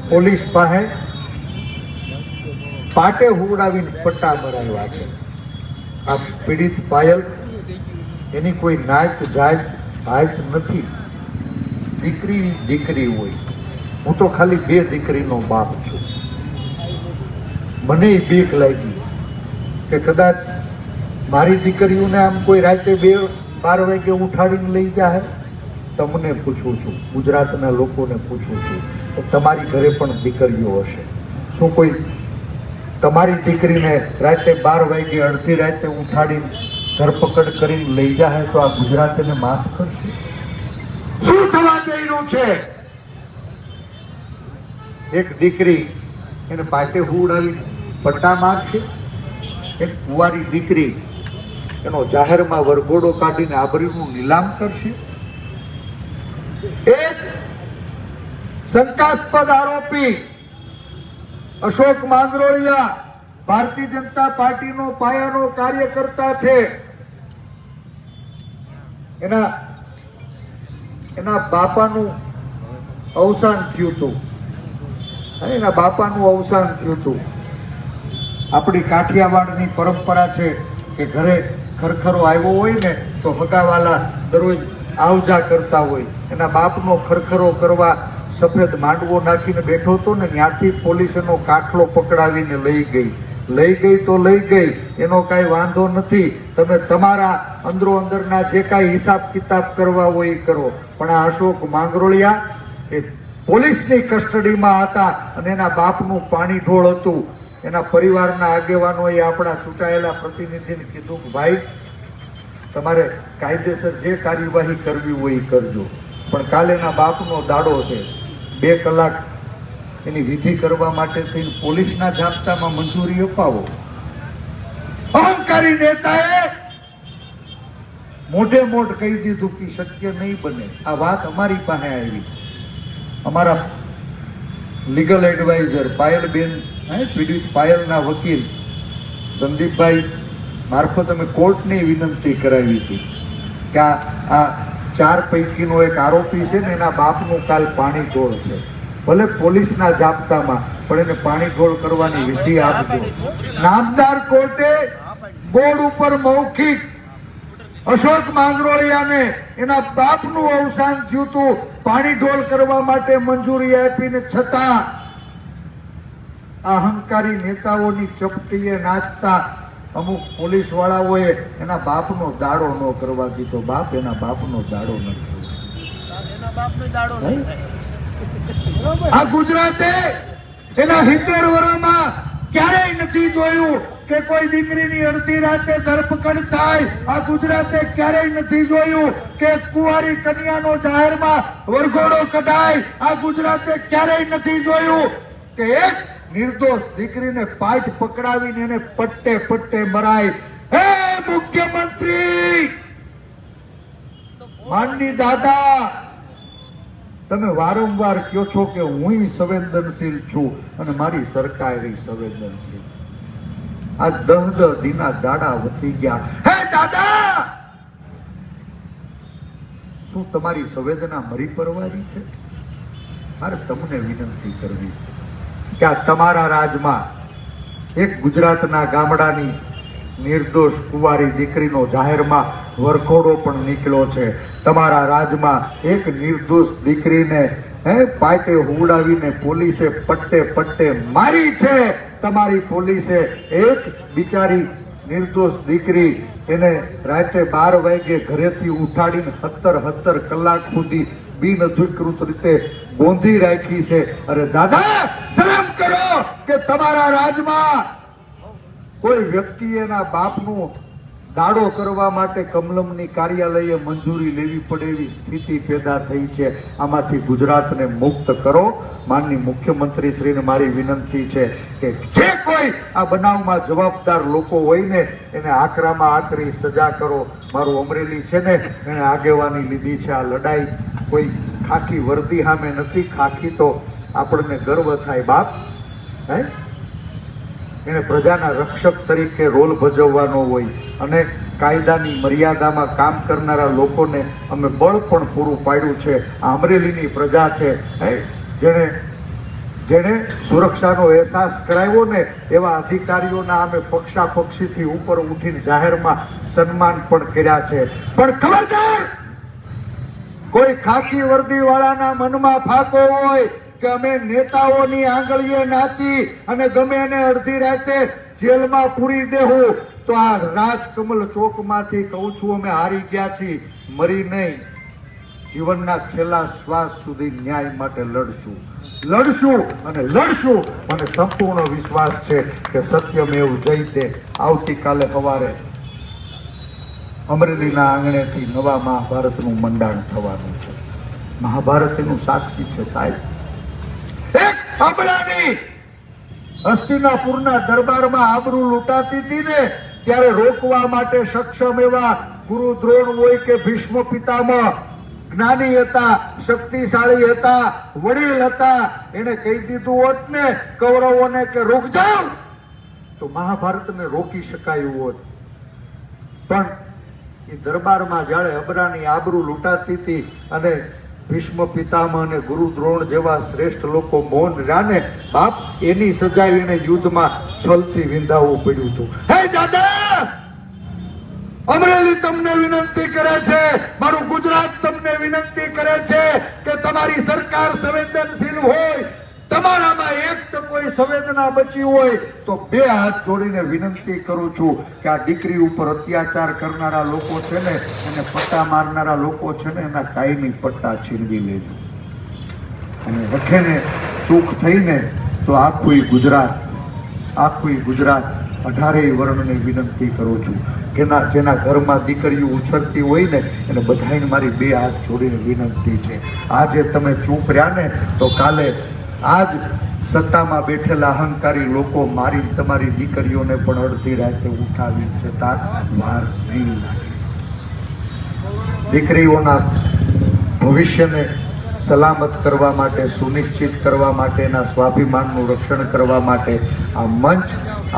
પોલીસ પાસે પાટે હુવડાવીને પટ્ટા મરાવ્યા છે. આ પીડિત પાયલ, એની કોઈ નાત જાત ભાત નથી. દીકરી હોય. હું તો ખાલી 2 દીકરીનો બાપ છું. મને બીક લાગી કે કદાચ મારી દીકરીઓને આમ કોઈ રાતે 12 વાગે ઉઠાડીને લઈ જાય. તમને પૂછું છું, ગુજરાતના લોકોને પૂછું છું, કે તમારી ઘરે પણ દીકરીઓ હશે. શું કોઈ તમારી દીકરીને રાતે 12 વાગે અડધી રાતે ઉઠાડીને ધરપકડ કરીને લઈ જાય તો આ ગુજરાતને માફ કરશે? શું થવા જઈ રહ્યું છે? એક દીકરી એને પાટે હુવડાવીને પટ્ટા મારશે. એક કુંવારી દીકરી એનો જાહેરમાં વરઘોડો કાઢીને આબરૂનું નીલામ કરશે. એક શંકાસ્પદ આરોપી અશોક માંગરોળિયા ભારતીય જનતા પાર્ટીનો પાયાનો કાર્યકર્તા છે. એના બાપાનું અવસાન થયું હતું. એના બાપાનું અવસાન થયું હતું. આપણી કાઠિયાવાડની પરંપરા છે કે ઘરે ખરખરો આવ્યો હોય ને તો હગાવાલા દરરોજ આવજા કરતા હોય. એના બાપનો ખરખરો કરવા સફેદ માંડવો નાખીને બેઠો હતો ને, ત્યાંથી પોલીસનો કાઠલો પકડાવીને લઈ ગઈ તો લઈ ગઈ. એનો કાંઈ વાંધો નથી. તમે તમારા અંદરો અંદરના જે કાંઈ હિસાબ કિતાબ કરવા હોય એ કરો. પણ આ અશોક માંગરોળિયા એ પોલીસની કસ્ટડીમાં હતા અને એના બાપનું પાણી ઢોળ હતું. એના પરિવારના આગેવાનોએ આપણા ચૂંટાયેલા પ્રતિનિધિને કીધું કે ભાઈ, તમારે કાયદેસર જે કાર્યવાહી કરવી હોય એ કરજો, પણ કાલે એના બાપનો દાડો છે. 2 કલાક એની વિધિ કરવા માટે થઈને પોલીસના જાપ્તામાં મંજૂરી અપાવો. અહંકારી નેતાએ મોઢે મોઢ કહી દીધું કે શક્ય નહીં બને. આ વાત અમારી પાસે આવી. અમારા લીગલ એડવાઇઝર પાયલબેન, પીડિત પાયલના વકીલ સંદીપભાઈ મારફત અમે કોર્ટની વિનંતી કરાવી હતી કે આ 4 પૈકીનો એક આરોપી છે ને, એના બાપનું કાલ પાણી ઢોળ છે. ભલે પોલીસના જાપ્તામાં, પણ એને પાણી ઢોળ કરવાની વિધિ આપજો. નામદાર કોર્ટે બોર્ડ ઉપર મૌખિક અશોક માંગરોળિયાને એના બાપનું અવસાન થયું હતું, પાણી ઢોળ કરવા માટે મંજૂરી આપીને છતાં અહંકારી નેતાઓની ચપટીએ નાચતા અમુક પોલીસ વાળાઓએ એના બાપનો દાડો ન કરવા દીધો. બાપ એના બાપનો દાડો નથી. આ ગુજરાતે એના 70 વર્ષમાં ક્યારેય નથી જોયું કે કોઈ દીકરીની અડધી રાતે ધરપકડ થાય. આ ગુજરાતે ક્યારેય નથી જોયું કે કુંવારી કન્યાનો જાહેરમાં વરઘોડો કઢાય. આ ગુજરાતે ક્યારેય નથી જોયું કે એક નિર્દોષ દીકરીને પાઠ પકડાવીને એને પટ્ટે મરાય. હે મુખ્યમંત્રી, માનની દાદા, તમે વારંવાર કહો છો કે હું સંવેદનશીલ છું અને મારી સરકાર સંવેદનશીલ. આ 10 દીના દાડા વધી ગયા. હે દાદા, શું તમારી સંવેદના મરી પરવારી છે? મારે તમને વિનંતી કરવી કે આ તમારા રાજમાં એક ગુજરાતના ગામડાની નિર્દોષ કુંવારી દીકરીનો જાહેરમાં વરઘોડો પણ નીકળ્યો છે. તમારા રાજમાં એક નિર્દોષ દીકરીને પાટે હુવડાવીને પોલીસે પટ્ટે મારી છે. તમારી પોલીસે એક બિચારી નિર્દોષ દીકરી એને રાતે 12 વાગે ઘરેથી ઉઠાડીને 17 કલાક સુધી બિનઅધિકૃત રીતે બોંધી રાખી છે. અરે દાદા, શરમ કરો કે તમારા રાજમાં કોઈ વ્યક્તિ એના બાપનું દાડો કરવા માટે કમલમની કાર્યાલયે મંજૂરી લેવી પડે એવી સ્થિતિ પેદા થઈ છે. આમાંથી ગુજરાતને મુક્ત કરો. માનની મુખ્યમંત્રી શ્રીને મારી વિનંતી છે કે જે કોઈ આ બનાવમાં જવાબદાર લોકો હોય ને એને આકરામાં આકરી સજા કરો. મારું અમરેલી છે ને, એને આગેવાની લીધી છે. આ લડાઈ કોઈ ખાખી વર્દી સામે નથી. ખાખી તો આપણને ગર્વ થાય બાપ. એને પ્રજાના રક્ષક તરીકે રોલ ભજવવાનો હોય અને કાયદાની મર્યાદામાં કામ કરનારા લોકોને અમે બળ પણ પૂરું પાડ્યું છે. આ અમરેલીની પ્રજા છે જેણે જેણે સુરક્ષાનો અહેસાસ કરાવ્યો ને એવા અધિકારીઓના અમે પક્ષાપક્ષીથી ઉપર ઉઠીને જાહેરમાં સન્માન પણ કર્યા છે. પણ ખબરદાર, કોઈ ખાકી વર્દી વાળાના મનમાં ફાંકો હોય કે અમે નેતાઓની આંગળીએ નાચી અને ગમે એને અડધી રાતે જેલમાં પૂરી દેવું, તો આ રાજકમલ ચોકમાંથી કહું છું અમે હારી ગયા છીએ, મરી નહીં. જીવનના છેલ્લા શ્વાસ સુધી ન્યાય માટે લડશું અને લડશું. મને સંપૂર્ણ વિશ્વાસ છે કે સત્યમેવ જયતે આવતીકાલે સવારે અમરેલીના આંગણેથી નવા મહાભારતનું મંડાણ થવાનું છે. મહાભારત એનું સાક્ષી છે સાહેબ. એક અબળાની હસ્તિનાપુરના દરબારમાં આબરૂ લૂંટાતી હતી ને, ત્યારે રોકવા માટે સક્ષમ એવા ગુરુ દ્રોણ હોય કે ભીષ્મ પિતામહ જ્ઞાની હતા, શક્તિશાળી હતા, વડીલ હતા. એને કહી દીધું હોત ને કૌરવોને કે રોક જાઓ, તો મહાભારતને રોકી શકાયું હોત. પણ એ દરબારમાં જ્યારે અબરાની આબરૂ લૂંટાતી હતી અને ભીષ્મ પિતામહ અને ગુરુ દ્રોણ જેવા શ્રેષ્ઠ લોકો મૌન રહ્યા ને બાપ, એની સજા એને યુદ્ધમાં છલથી વિંધાવવું પડ્યું હતું. હે દાદા, અમરેલી તમને વિનંતી કરે છે, મારું ગુજરાત તમને વિનંતી કરે છે કે તમારી સરકાર સંવેદનશીલ હોય, તમારામાં એક કોઈ સંવેદના બચી હોય તો બે હાથ જોડીને વિનંતી કરું છું કે આ દીકરી ઉપર અત્યાચાર કરનારા લોકો છે ને, અને પટ્ટા મારનારા લોકો છે ને, એના કાયમી પટ્ટા છીનવી લેજો. અને રખેને ચૂક થઈને તો આખું ગુજરાત 18 વર્ણને વિનંતી કરું છું કે જેના ઘરમાં દીકરીઓ ઉછળતી હોય ને એને બધાને મારી બે હાથ જોડીને વિનંતી છે. આજે તમે ચૂપ રહ્યા ને તો કાલે આજ સત્તામાં બેઠેલા અહંકારી લોકો મારી તમારી દીકરીઓને પણ અડધી રાતે ઉઠાવી જતા વાર નહીં લાગે. દીકરીઓના ભવિષ્યને સલામત કરવા માટે, સુનિશ્ચિત કરવા માટે, એના સ્વાભિમાનનું રક્ષણ કરવા માટે આ મંચ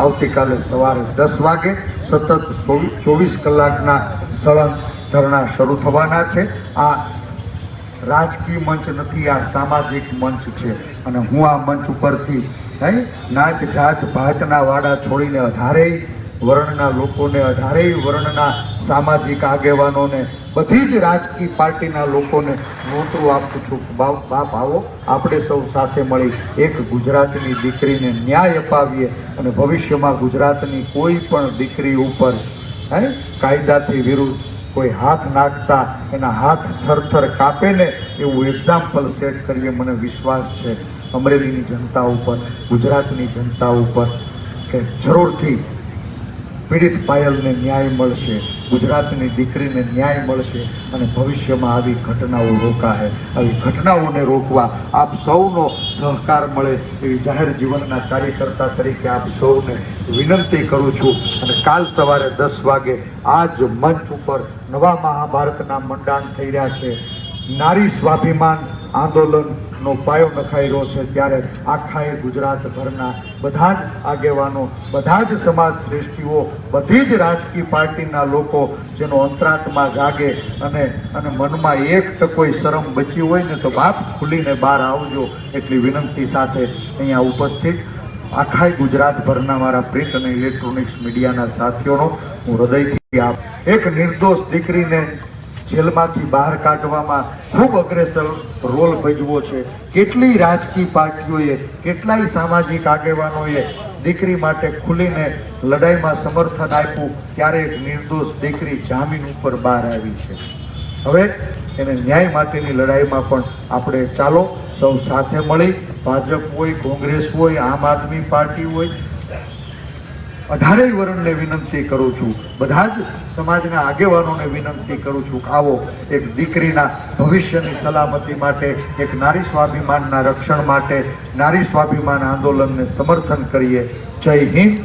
આવતીકાલે સવારે 10 વાગે સતત 24 કલાકના સળંગ ધરણા શરૂ થવાના છે. આ રાજકીય મંચ નથી, આ સામાજિક મંચ છે. અને હું આ મંચ ઉપરથી નાત જાત ભાતના વાડા છોડીને 18 વર્ણના લોકોને, 18 વર્ણના સામાજિક આગેવાનોને, બધી જ રાજકીય પાર્ટીના લોકોને નોતરું આપું છું. બાપ આવો, આપણે સૌ સાથે મળી એક ગુજરાતની દીકરીને ન્યાય અપાવીએ અને ભવિષ્યમાં ગુજરાતની કોઈ પણ દીકરી ઉપર કાયદાથી વિરુદ્ધ કોઈ હાથ નાખતા એના હાથ થરથર કાપે ને એવું એક્ઝામ્પલ સેટ કરીએ. મને વિશ્વાસ છે અમરેલીની જનતા ઉપર, ગુજરાતની જનતા ઉપર કે જરૂરથી પીડિત પાયલને ન્યાય મળશે, ગુજરાતની દીકરીને ન્યાય મળશે અને ભવિષ્યમાં આવી ઘટનાઓ રોકાય. આવી ઘટનાઓને રોકવા આપ સૌનો સહકાર મળે એવી જાહેર જીવનના કાર્યકર્તા તરીકે આપ સૌને વિનંતી કરું છું. અને કાલ સવારે 10 વાગે આ જ મંચ ઉપર નવા મહાભારતના મંડાણ થઈ રહ્યા છે. નારી સ્વાભિમાન આંદોલનનો પાયો નખાઈ રહ્યો છે, ત્યારે આખા ગુજરાતભરના બધા જ આગેવાનો, બધા જ સમાજ શ્રેષ્ઠીઓ, બધી જ રાજકીય પાર્ટીના લોકો જેનો અંતરાત્મા જાગે અને મનમાં એક ટકોય શરમ બચી હોય ને તો બાપ ખુલીને બહાર આવજો એટલી વિનંતી સાથે અહીંયા ઉપસ્થિત આખા ગુજરાતભરના મારા પ્રિન્ટ અને ઇલેક્ટ્રોનિક્સ મીડિયાના સાથીઓનો હું હૃદયથી એક નિર્દોષ દીકરીને જેલમાંથી બહાર કાઢવામાં ખૂબ અગ્રેસર રોલ ભજવો છે. કેટલી રાજકીય પાર્ટીઓએ, કેટલાય સામાજિક આગેવાનોએ દીકરી માટે ખુલીને લડાઈમાં સમર્થન આપ્યું, ત્યારે એક નિર્દોષ દીકરી જામીન ઉપર બહાર આવી છે. હવે એને ન્યાય માટેની લડાઈમાં પણ આપણે ચાલો સૌ સાથે મળી, ભાજપ હોય, કોંગ્રેસ હોય, આમ આદમી પાર્ટી હોય, 18 વર્ણને વિનંતી કરું છું, બધા જ સમાજના આગેવાનોને વિનંતી કરું છું કે આવો એક દીકરીના ભવિષ્યની સલામતી માટે, એક નારી સ્વાભિમાનના રક્ષણ માટે, નારી સ્વાભિમાન આંદોલનને સમર્થન કરીએ. જય હિન્દ.